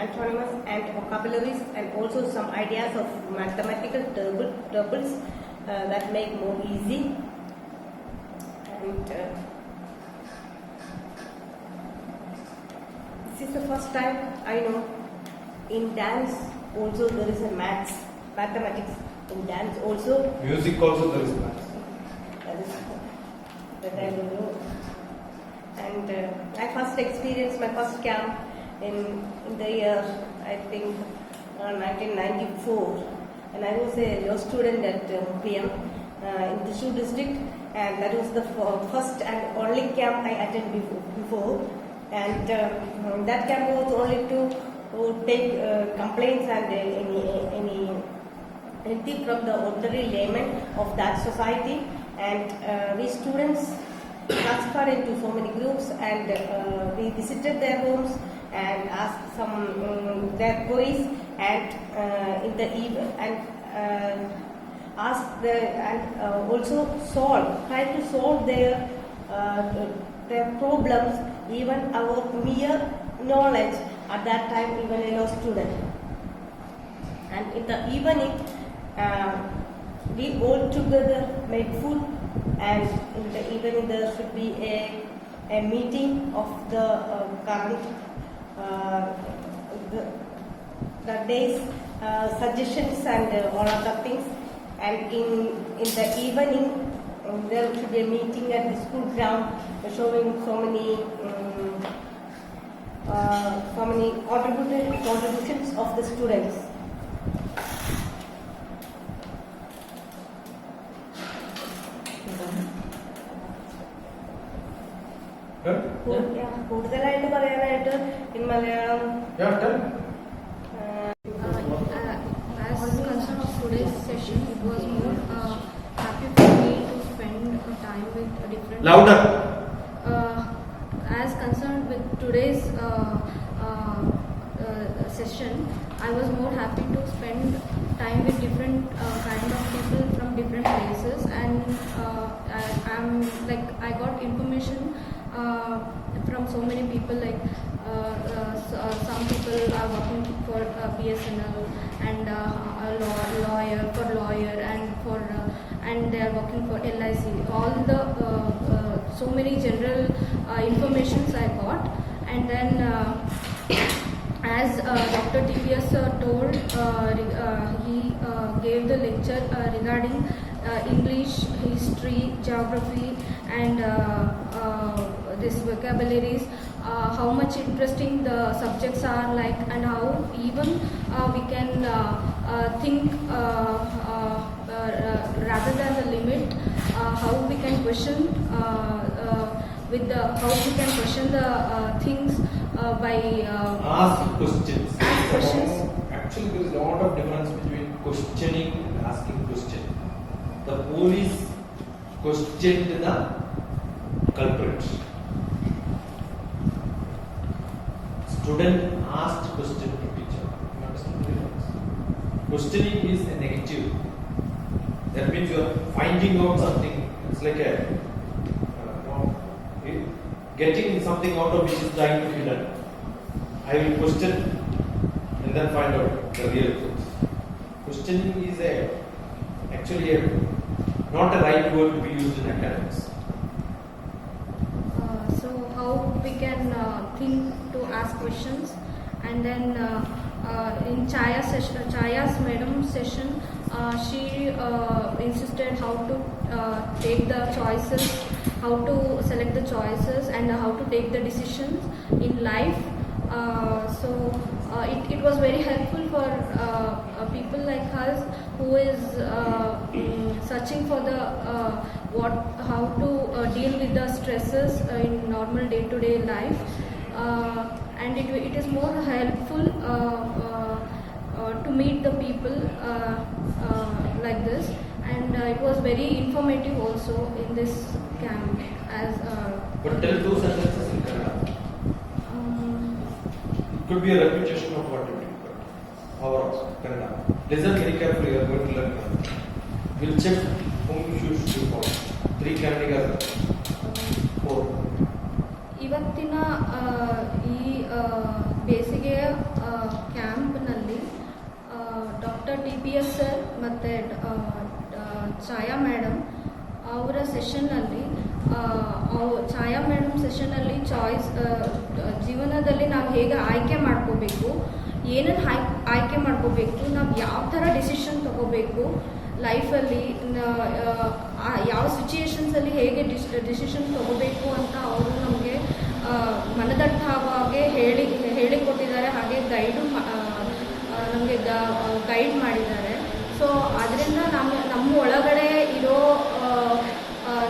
[SPEAKER 5] antonyms and vocabularies, and also some ideas of mathematical tables that make more easy. And this is the first time I know in dance also there is a mathematics in dance also.
[SPEAKER 1] Music also there is maths.
[SPEAKER 5] That I don't know. And I first experienced my first camp in the year, I think, 1994. And I was a law student at PM in the Thrissur district. And that was the first and only camp I attended before. And that camp was only to take complaints and anything from the ordinary laymen of that society. And we students transferred into so many groups, and we visited their homes and asked some their queries, and in the evening and asked and also try to solve their problems, even our mere knowledge at that time, even a law student. And in the evening, we all together made food, and in the evening there should be a meeting of the current the day's suggestions and all other things. And in the evening there should be a meeting at the school ground showing so many contributions of the students. കൂടുതലായിട്ട് പറയാനായിട്ട് in Malayalam.
[SPEAKER 1] Yeah, tell.
[SPEAKER 8] As concern of today's session, it was more happy for me to spend time with different.
[SPEAKER 1] Louder.
[SPEAKER 8] As concerned with today's session, I was more happy to spend time with different kind of people from different places, and I got information from so many people, like some people are working for BSNL and a lawyer and they are working for LIC. All the so many general informations I got, and then as DrTPS told, he gave the lecture regarding English, history, geography, and this vocabularies, how much interesting the subjects are like, and how even we can think rather than the limit, how question with the how we can question the things by
[SPEAKER 1] Ask questions.
[SPEAKER 8] ask questions.
[SPEAKER 1] Actually, there is a lot of difference between questioning and asking questions. The police questioned the culprit. Student asked question to teacher. You understand the difference? Questioning is a negative. That means you are finding out something. It's like a getting something out of which is trying to be done. I will question and then find out the real truth. Questioning is actually not a right word to be used in academics.
[SPEAKER 8] So how we can think to ask questions, and then in Chaya's madam session, she insisted how to take the choices, how to select the choices, and how to take the decisions in life. So it was very helpful for people like us who is searching for the how to deal with the stresses in normal day-to-day life, and it is more helpful to meet the people like this, and it was very informative also in this camp. As
[SPEAKER 1] But tell 2 sentences in Kannada. It could be a repetition of what you did, but our Kannada. Listen very carefully, you are going to learn Kannada. We'll check whom you should call. 3 Kannadigas. 4.
[SPEAKER 8] ಇವತ್ತಿನ ಈ ಬೇಸಿಗೆಯ ಕ್ಯಾಂಪ್ನಲ್ಲಿ doctor TPS sir ಮತ್ತು ಛಾಯಾ madam ಅವರ ಸೆಷನ್ನಲ್ಲಿ ಛಾಯಾ madam ಸೆಷನ್ನಲ್ಲಿ choice ಜೀವನದಲ್ಲಿ ನಾವು ಹೇಗೆ ಆಯ್ಕೆ ಮಾಡ್ಕೋಬೇಕು, ಏನನ್ನು ಆಯ್ಕೆ ಮಾಡ್ಕೋಬೇಕು, ನಾವು ಯಾವ ಥರ ಡಿಸಿಷನ್ ತಗೋಬೇಕು ಲೈಫಲ್ಲಿ, ಯಾವ ಸಿಚುಯೇಷನ್ಸಲ್ಲಿ ಹೇಗೆ ಡಿಸಿಷನ್ ತಗೋಬೇಕು ಅಂತ ಅವರು ನಮಗೆ ಮನದಟ್ಟಾಗೆ ಹೇಳಿಕೊಟ್ಟಿದ್ದಾರೆ. ಹಾಗೆ ನಮಗೆ ಗೈಡ್ ಮಾಡಿದ್ದಾರೆ. ಸೊ ಅದರಿಂದ ನಮ್ಮ ಒಳಗಡೆ ಇರೋ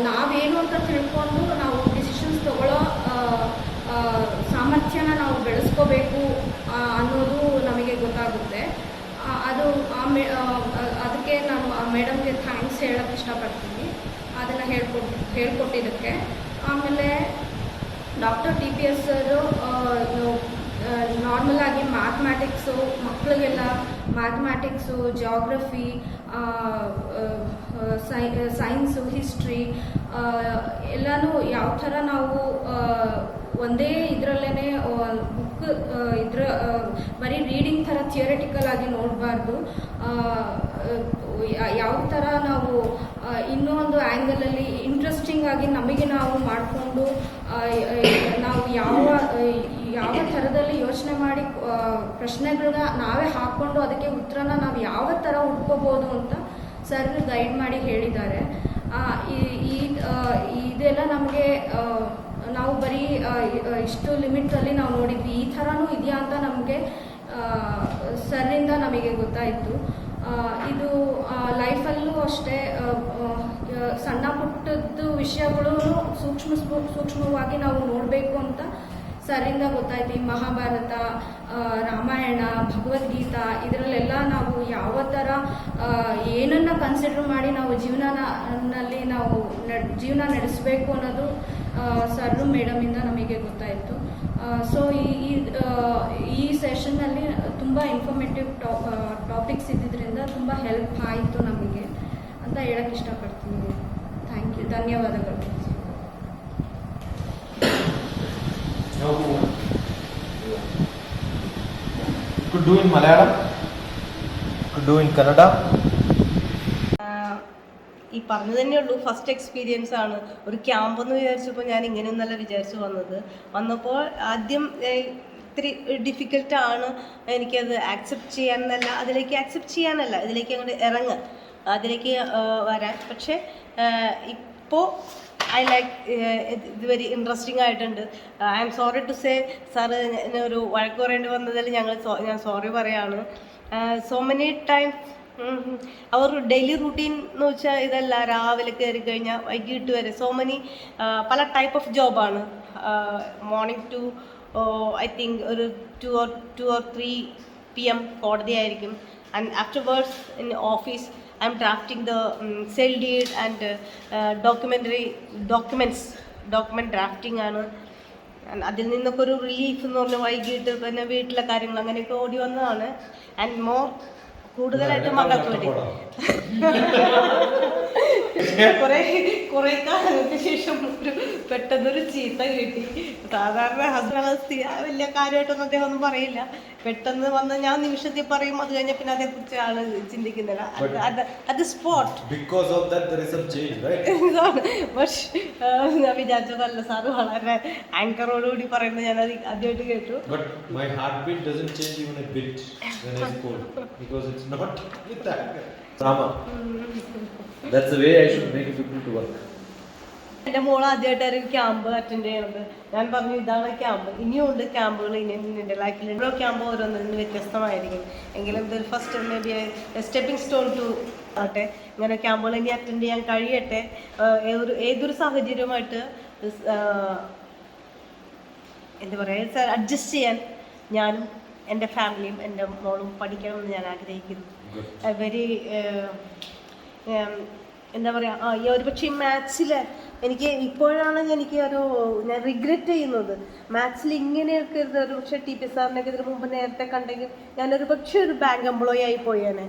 [SPEAKER 8] ನಾವೇನು ಅಂತ ತಿಳ್ಕೊಂಡು ನಾವು ಡಿಸಿಷನ್ಸ್ ತಗೊಳ್ಳೋ ಸಾಮರ್ಥ್ಯನ ನಾವು ಬೆಳೆಸ್ಕೋಬೇಕು ಅನ್ನೋದು ನಮಗೆ ಗೊತ್ತಾಗುತ್ತೆ. ಅದು ಅದಕ್ಕೆ ನಾನು ಆ ಮೇಡಮ್ಗೆ ಥ್ಯಾಂಕ್ಸ್ ಹೇಳೋಕ್ಕೆ ಇಷ್ಟಪಡ್ತೀನಿ, ಅದನ್ನು ಹೇಳ್ಕೊಟ್ಟಿದ್ದಕ್ಕೆ. ಆಮೇಲೆ ಡಾಕ್ಟರ್ TPS ಸರು ನಾರ್ಮಲ್ ಆಗಿ ಮ್ಯಾಥಮ್ಯಾಟಿಕ್ಸು ಮಕ್ಕಳಿಗೆಲ್ಲ ಮ್ಯಾಥಮ್ಯಾಟಿಕ್ಸು, ಜಿಯೋಗ್ರಫಿ, ಸೈನ್ಸು, ಹಿಸ್ಟ್ರಿ ಎಲ್ಲನೂ ಯಾವ ಥರ ನಾವು ಒಂದೇ ಇದರಲ್ಲೇ ಬುಕ್ ಬರೀ ರೀಡಿಂಗ್ ಥರ ಥಿಯರಿಟಿಕಲ್ ಆಗಿ ನೋಡಬಾರ್ದು. ಯಾವ ಥರ ನಾವು ಇನ್ನೂ ಒಂದು ಆ್ಯಂಗಲಲ್ಲಿ ಇಂಟ್ರೆಸ್ಟಿಂಗ್ ಆಗಿ ನಮಗೆ ನಾವು ಮಾಡಿಕೊಂಡು ನಾವು ಯಾವ ಥರದಲ್ಲಿ ಯೋಚನೆ ಮಾಡಿ ಪ್ರಶ್ನೆಗಳನ್ನ ನಾವೇ ಹಾಕ್ಕೊಂಡು ಅದಕ್ಕೆ ಉತ್ತರನ ನಾವು ಯಾವ ಥರ ಹುಡ್ಕೋಬೋದು ಅಂತ ಸರ್ ಗೈಡ್ ಮಾಡಿ ಹೇಳಿದ್ದಾರೆ. ಇದೆಲ್ಲ ನಮಗೆ ನಾವು ಬರೀ ಇಷ್ಟು ಲಿಮಿಟಲ್ಲಿ ನಾವು ನೋಡಿದ್ವಿ, ಈ ಥರನೂ ಇದೆಯಾ ಅಂತ ನಮಗೆ ಸರ್ರಿಂದ ನಮಗೆ ಗೊತ್ತಾಯಿತು. ಇದು ಲೈಫಲ್ಲೂ ಅಷ್ಟೇ ಸಣ್ಣ ಪುಟ್ಟದ್ದು ವಿಷಯಗಳು ಸೂಕ್ಷ್ಮವಾಗಿ ನಾವು ನೋಡಬೇಕು ಅಂತ ಸರಿಂದ ಗೊತ್ತಾಯ್ತು. ಈ ಮಹಾಭಾರತ, ರಾಮಾಯಣ, ಭಗವದ್ಗೀತಾ ಇದರಲ್ಲೆಲ್ಲ ನಾವು ಯಾವ ಥರ ಏನನ್ನು ಕನ್ಸಿಡರ್ ಮಾಡಿ ನಾವು ಜೀವನದಲ್ಲಿ ನಾವು ಜೀವನ ನಡೆಸಬೇಕು ಅನ್ನೋದು ಸರ್ ಮೇಡಮಿಂದ ನಮಗೆ ಗೊತ್ತಾಯಿತು. ಸೊ ಈ ಸೆಷನ್ನಲ್ಲಿ ತುಂಬ ಇನ್ಫಾರ್ಮೇಟಿವ್ ಟಾಪಿಕ್ಸ್ ಇದ್ದಿದ್ದರಿಂದ ತುಂಬ ಹೆಲ್ಪ್ ಆಯಿತು ನಮಗೆ ಅಂತ ಹೇಳಕ್ಕೆ ಇಷ್ಟಪಡ್ತೀನಿ. ಥ್ಯಾಂಕ್ ಯು, ಧನ್ಯವಾದಗಳು.
[SPEAKER 1] Could do in Malayalam, could do in Kannada.
[SPEAKER 5] ഈ പറഞ്ഞു തന്നെ ഉള്ളൂ, ഫസ്റ്റ് എക്സ്പീരിയൻസ് ആണ്. ഒരു ക്യാമ്പ് എന്ന് വിചാരിച്ചപ്പോൾ ഞാൻ ഇങ്ങനെയൊന്നല്ല വിചാരിച്ചു വന്നപ്പോൾ ആദ്യം ഇത്തിരി ഡിഫിക്കൽട്ടാണ് എനിക്കത് ആക്സെപ്റ്റ് ചെയ്യാനല്ല, ഇതിലേക്ക് അങ്ങോട്ട് ഇറങ്ങുക, അതിലേക്ക് വരാൻ. പക്ഷേ ഇപ്പോൾ ഐ ലൈക്ക് ഇത് വെരി ഇൻട്രസ്റ്റിംഗ് ആയിട്ടുണ്ട്. I am sorry to say, sir ഒരു വഴക്ക് പറയേണ്ടി വന്നതിൽ ഞാൻ സോറി പറയാണ്. സോ മെനി ടൈംസ് അവർ ഡെയിലി റൂട്ടീൻ എന്ന് വെച്ചാൽ ഇതല്ല, രാവിലെ കയറി കഴിഞ്ഞാൽ വൈകിട്ട് വരെ സോ മെനി പല ടൈപ്പ് ഓഫ് ജോബാണ്. മോർണിംഗ് ടു ഐ തിങ്ക് ഒരു 2 or 3 PM കോടതി ആയിരിക്കും. And afterwards in office I am drafting the sale deed and document drafting ആണ്. അതിൽ നിന്നൊക്കെ ഒരു റിലീഫ് എന്ന് പറഞ്ഞാൽ വൈകിട്ട് പിന്നെ വീട്ടിലെ കാര്യങ്ങൾ അങ്ങനെയൊക്കെ ഓടി വന്നതാണ്. ആൻഡ് കൂടുതലായിട്ട് മക്കൾക്ക് വേണ്ടി കുറെ കാലങ്ങൾക്ക് ശേഷം പെട്ടെന്നൊരു ചീത്ത കിട്ടി. സാധാരണ ഹസ്ബൻഡ് വലിയ കാര്യമായിട്ടൊന്നും അദ്ദേഹം ഒന്നും പറയില്ല. പെട്ടെന്ന് വന്ന് ഞാൻ നിമിഷത്തിൽ പറയും, അത് കഴിഞ്ഞ പിന്നെ അതേക്കുറിച്ച് ആള് ചിന്തിക്കുന്നില്ല. അത് സ്പോട്ട് ഞാൻ വിചാരിച്ചതല്ല സാറ് വളരെ ആങ്കറോടുകൂടി പറയുന്നത് ഞാൻ അത് ആദ്യമായിട്ട് കേട്ടു.
[SPEAKER 1] Not with anger. Drama. That's the way I should make people to work.
[SPEAKER 5] എൻ്റെ മോൾ ആദ്യമായിട്ടായിരുന്നു ക്യാമ്പ് അറ്റൻഡ് ചെയ്യണത്. ഞാൻ പറഞ്ഞു ഇതാണ് ക്യാമ്പ്, ഇനിയും ഉണ്ട് ക്യാമ്പുകൾ ഇനി എൻ്റെ ലൈഫിൽ. ഓരോ ക്യാമ്പ് ഓരോന്നിന് വ്യത്യസ്തമായിരിക്കും. എങ്കിലും ഇതൊരു first maybe stepping stone to ആട്ടെ. ഇങ്ങനെ ക്യാമ്പുകൾ ഇനി അറ്റൻഡ് ചെയ്യാൻ കഴിയട്ടെ. ഏതൊരു സാഹചര്യമായിട്ട് എന്താ പറയുക അഡ്ജസ്റ്റ് ചെയ്യാൻ ഞാനും എൻ്റെ ഫാമിലിയും എൻ്റെ മോളും പഠിക്കണമെന്ന് ഞാൻ ആഗ്രഹിക്കുന്നു. വെരി എന്താ പറയുക, ഈ ഒരു പക്ഷേ മാത്സിൽ എനിക്ക് ഇപ്പോഴാണ് ഞാൻ റിഗ്രറ്റ് ചെയ്യുന്നത്. മാത്സിൽ ഇങ്ങനെയൊക്കെ ഒരു പക്ഷേ TPS സാറിനൊക്കെ ഇതിന് മുമ്പ് നേരത്തെ കണ്ടെങ്കിൽ ഞാനൊരു പക്ഷേ ഒരു ബാങ്ക് എംപ്ലോയി ആയി പോയേനെ.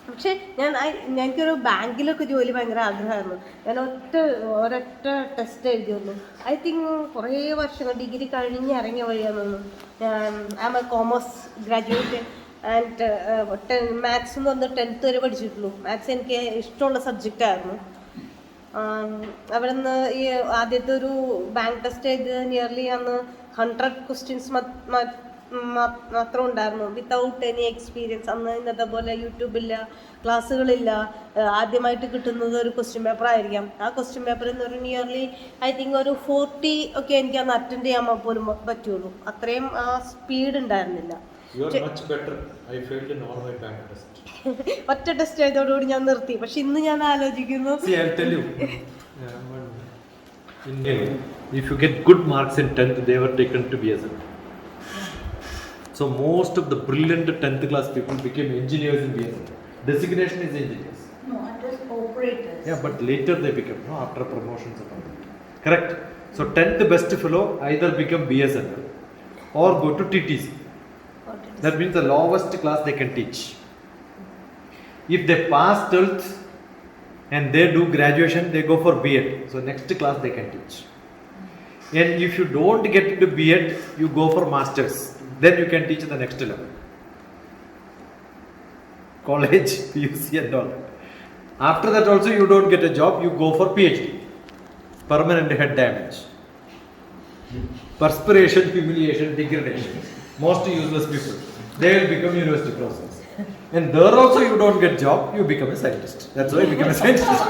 [SPEAKER 5] പക്ഷേ എനിക്കൊരു ബാങ്കിലൊക്കെ ജോലി ഭയങ്കര ആഗ്രഹമായിരുന്നു. ഞാൻ ഒരൊറ്റ ടെസ്റ്റ് എഴുതിയൊന്നു. ഐ തിങ്ക് കുറേ വർഷങ്ങൾ ഡിഗ്രി കഴിഞ്ഞ് ഇറങ്ങിയ വഴിയാണെന്നു. I am a commerce graduate and maths എന്ന് പറഞ്ഞ് 10th വരെ പഠിച്ചിട്ടുള്ളൂ. മാത്സ് എനിക്ക് ഇഷ്ടമുള്ള സബ്ജക്റ്റായിരുന്നു. അവിടെ നിന്ന് ഈ ആദ്യത്തെ ഒരു ബാങ്ക് ടെസ്റ്റ് എഴുതി നിയർലി അന്ന് 100 questions മാത്രം ഉണ്ടായിരുന്നു. Without any experience. അന്ന് ഇന്നത്തെ പോലെ യൂട്യൂബില്ല, ക്ലാസ്സുകളില്ല. ആദ്യമായിട്ട് കിട്ടുന്നത് ഒരു ക്വസ്റ്റ്യൻ പേപ്പർ ആയിരിക്കാം. ആ ക്വസ്റ്റ്യൻ പേപ്പറിൽ നിന്ന് ഒരു നിയർലി ഐ തിങ്ക് ഒരു 40 ഒക്കെ എനിക്ക് അന്ന് അറ്റൻഡ് ചെയ്യാൻ പോലും പറ്റുള്ളൂ. അത്രയും ആ സ്പീഡ് ഉണ്ടായിരുന്നില്ല. ഒറ്റ ടെസ്റ്റ് ആയതോടുകൂടി ഞാൻ നിർത്തി. പക്ഷെ ഇന്ന് ഞാൻ ആലോചിക്കുന്നു,
[SPEAKER 1] if you get good marks in 10th, they were taken to BSN. So most of the brilliant 10th class people became engineers in BSN. Designation is engineers.
[SPEAKER 2] No, it was operators.
[SPEAKER 1] Yeah, but later they become, after promotions and all that. Correct. So 10th best fellow either become BSN or go to TTC. That means the lowest class they can teach. If they pass 12th and they do graduation, they go for B.Ed. So next class they can teach. And if you don't get into B.Ed, you go for masters. Then you can teach the next level. College, PUC and all. After that also you don't get a job, you go for PhD. Permanent head damage. Perspiration, humiliation, degradation. Most useless people. They will become university professors. And there also you don't get job, you become a scientist. That's why you become a scientist.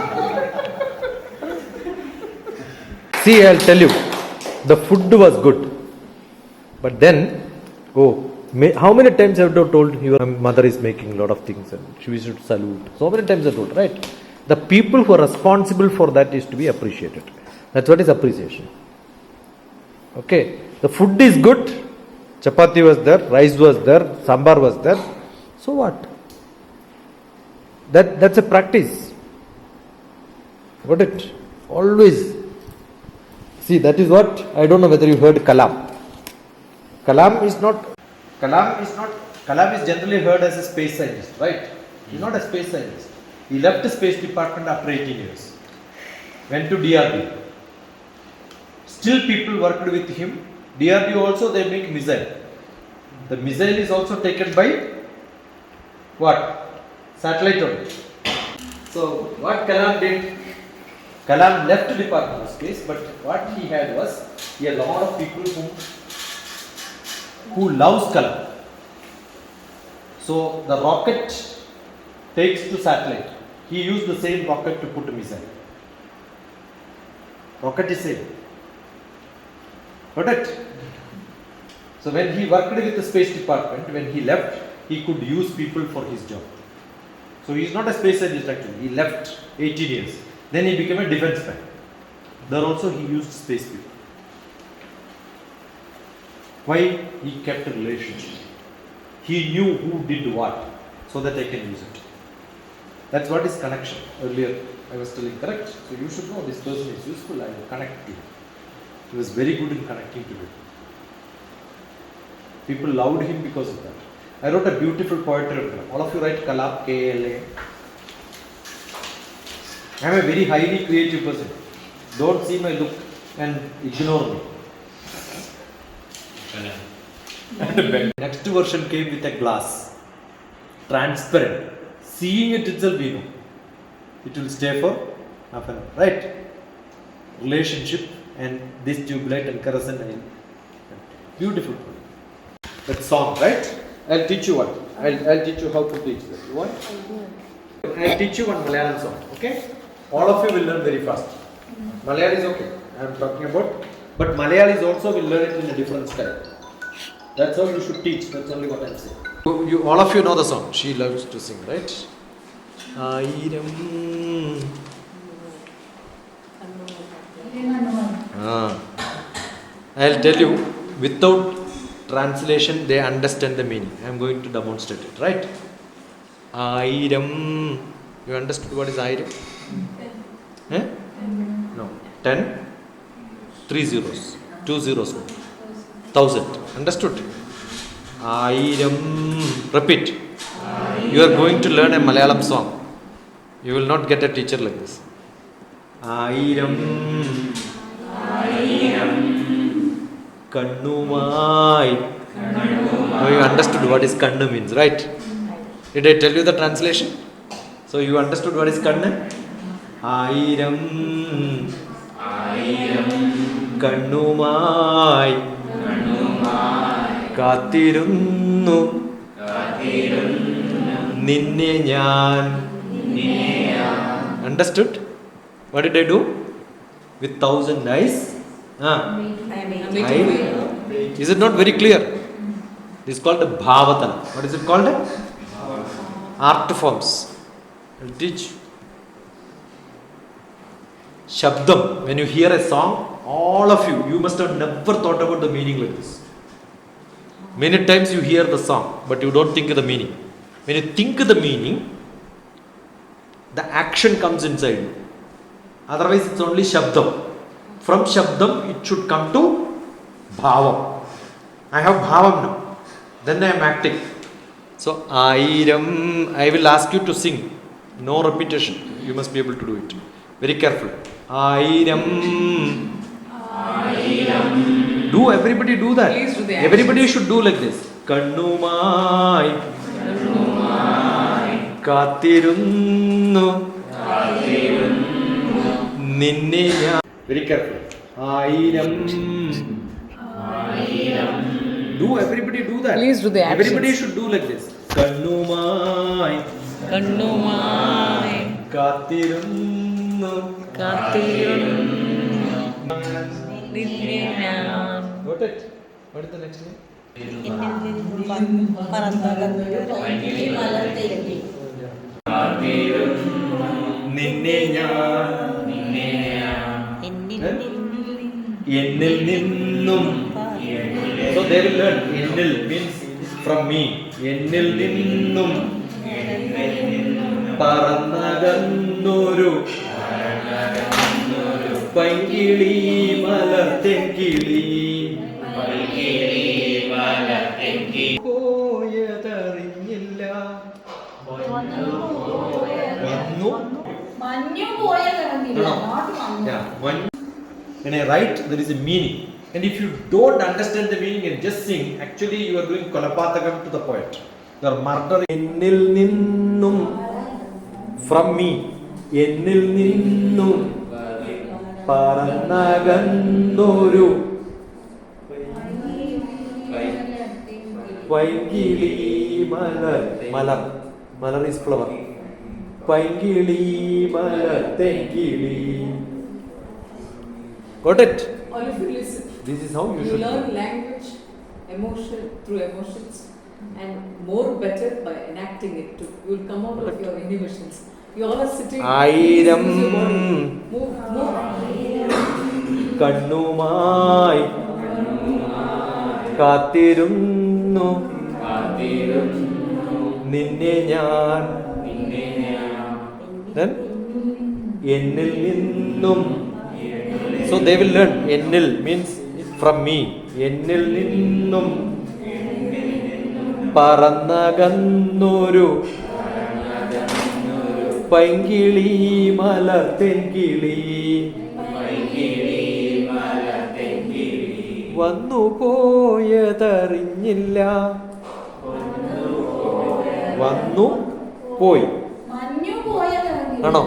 [SPEAKER 1] See, I'll tell you, the food was good. But then, how many times have you told your mother is making a lot of things and we should salute? So many times I told, right? The people who are responsible for that is to be appreciated. That's what is appreciation. Okay, the food is good. Chapati was there, rice was there, sambar was there. So what? That's a practice. Got it? Always. See, that is what, I don't know whether you heard Kalam. Kalam is generally heard as a space scientist, right? He's not a space scientist. He left the space department after 18 years. Went to DRDO. Still people worked with him. DRDO also they make missile. The missile is also taken by what? Satellite only. So what Kalam did? Kalam left the Department of Space, but what he had was a lot of people who loves Kalam. So the rocket takes to satellite. He used the same rocket to put a missile. Rocket is same. Got it? So when he worked with the space department, when he left, he could use people for his job. So he is not a space scientist actually. He left 18 years. Then he became a defense man. There also he used space people. Why? He kept a relationship. He knew who did what, so that I can use it. That's what is connection. Earlier I was telling, correct? So you should know this person is useful, I will connect to him. He was very good in connecting to people. People loved him because of that. I wrote a beautiful poetry. All of you write Kalap, K-L-A. I am a very highly creative person. Don't see my look and ignore me. Next version came with a glass. Transparent. Seeing it itself, we know. It will stay for half an hour. Right? Relationship and this tube light and kerosene. Beautiful. That song, right? I'll teach you what. I'll teach you how to teach that. You want? I'll teach you one Malayalam song. Okay? All of you will learn very fast. Malayalam is okay. I am talking about. But Malayalis also will learn it in a different style. That's how you should teach. That's only what I'm saying. You all of you know the song. She loves to sing, right? Airam. I'll tell you, without translation, they understand the meaning. I am going to demonstrate it, right? Airam. You understood what is Airam? Eh? No. 10, 3 zeros, 2 zeros, 1000. Understood? Airam. Repeat. You are going to learn a Malayalam song. You will not get a teacher like this. Airam. Kannumai. Now you understood what is Kannu means, right? Did I tell you the translation? So you understood what is Kannu? Airam. Kannumai. Kathirunnu. Ninne njan. Understood? What did I do? With 1000 eyes? Is it not very clear? This is called a Bhavatana. What is it called? Art forms. I'll teach. Shabdam. When you hear a song, all of you must have never thought about the meaning like this. Many times you hear the song, but you don't think of the meaning. When you think of the meaning, the action comes inside you. Otherwise, it's only Shabdam. From Shabdam, it should come to Bhavam. I have Bhavam now. Then I am acting. So, Airam. I will ask you to sing. No repetition. You must be able to do it. Very careful. Airam. Do everybody do that.
[SPEAKER 3] Please do the actions.
[SPEAKER 1] Everybody should do like this. Kannumai. Kathirunnu. Ninne njan. Very careful. Airam. Do everybody do that.
[SPEAKER 3] Please do the actions.
[SPEAKER 1] Everybody should do like this. Kannumai. Kathirunnu. Got it? What is the next name? Ninne njan. Ennil ninnum. So they will learn. Ennil means from me. Ennil ninnum. Parannagannoru. Pankili malartenkili. Poyathariyilla. Vannu. Yeah, when I write, there is a meaning. And if you don't understand the meaning and just sing, actually you are doing Kolapathakam to the poet. You are murdering. Ennil ninnum. From me. Ennil ninnum. Parannagannoru. Paingili malar. Malar is flower. Paingili malartenkili. Got it?
[SPEAKER 3] All of you listen.
[SPEAKER 1] This is how you
[SPEAKER 3] You
[SPEAKER 1] should
[SPEAKER 3] learn
[SPEAKER 1] learn.
[SPEAKER 3] language emotion through emotions, and more better by enacting it too. You will come out of your inhibitions. You all are sitting.
[SPEAKER 1] Airam
[SPEAKER 3] Use your body. Move.
[SPEAKER 1] കണ്ണുമായി കാത്തിരുന്നു നിന്നെ ഞാൻ then എന്നിൽ നിന്നും. So they will learn. എന്നിൽ means from me. എന്നിൽ നിന്നും പറന്നകന്നൊരു പൈങ്കിളി മലർത്തെങ്കിളി വന്നു പോയതറിഞ്ഞില്ല. വന്നു പോയി ആണോ?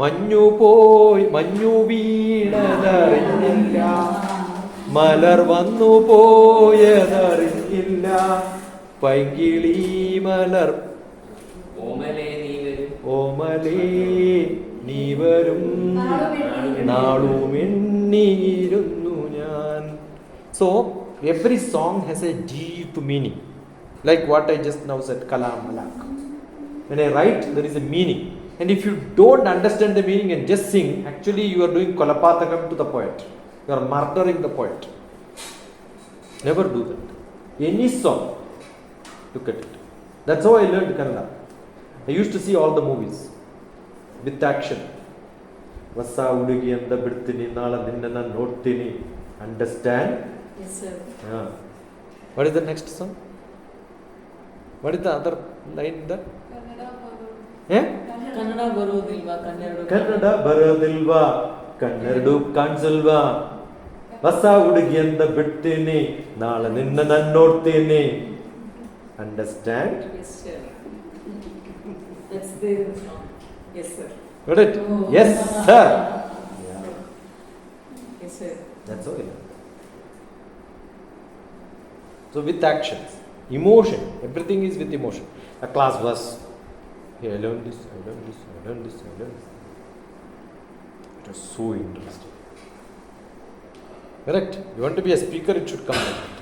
[SPEAKER 1] മഞ്ഞു പോയി മഞ്ഞു വീണതറിഞ്ഞില്ല, മലർ വന്നു പോയതറിഞ്ഞില്ല, പൈങ്കിളി മലർ ഓമലേ നീ വരും നാളുമെണ്ണിയിരുന്നു ഞാൻ. So every song has a deep meaning, like what I just now said, kalam malak. When I write, there is a meaning, and if you don't understand the meaning and just sing, actually you are doing kolapathakam to the poet. You are murdering the poet. Never do that. Any song, look at it. That's how I learned Kannada. I used to see all the movies with action. Vassa udigi anda bittini nala ninna nottini. Understand?
[SPEAKER 3] Yes, sir.
[SPEAKER 1] What is the next song? What is the other line in that?
[SPEAKER 3] Kannada barodilva,
[SPEAKER 1] Kannada barodilva, kannadu kansulva. Vassa udigi anda bittini nala ninna nottini. Understand?
[SPEAKER 3] Yes, sir. That's the song. Yes, sir.
[SPEAKER 1] Got it? Yes, sir.
[SPEAKER 3] Yes, sir.
[SPEAKER 1] That's all. So with actions, emotion, everything is with emotion. A class was, hey, I learned this, I learned this, I learned this, I learned this. It was so interesting. Correct? You want to be a speaker, it should come like that.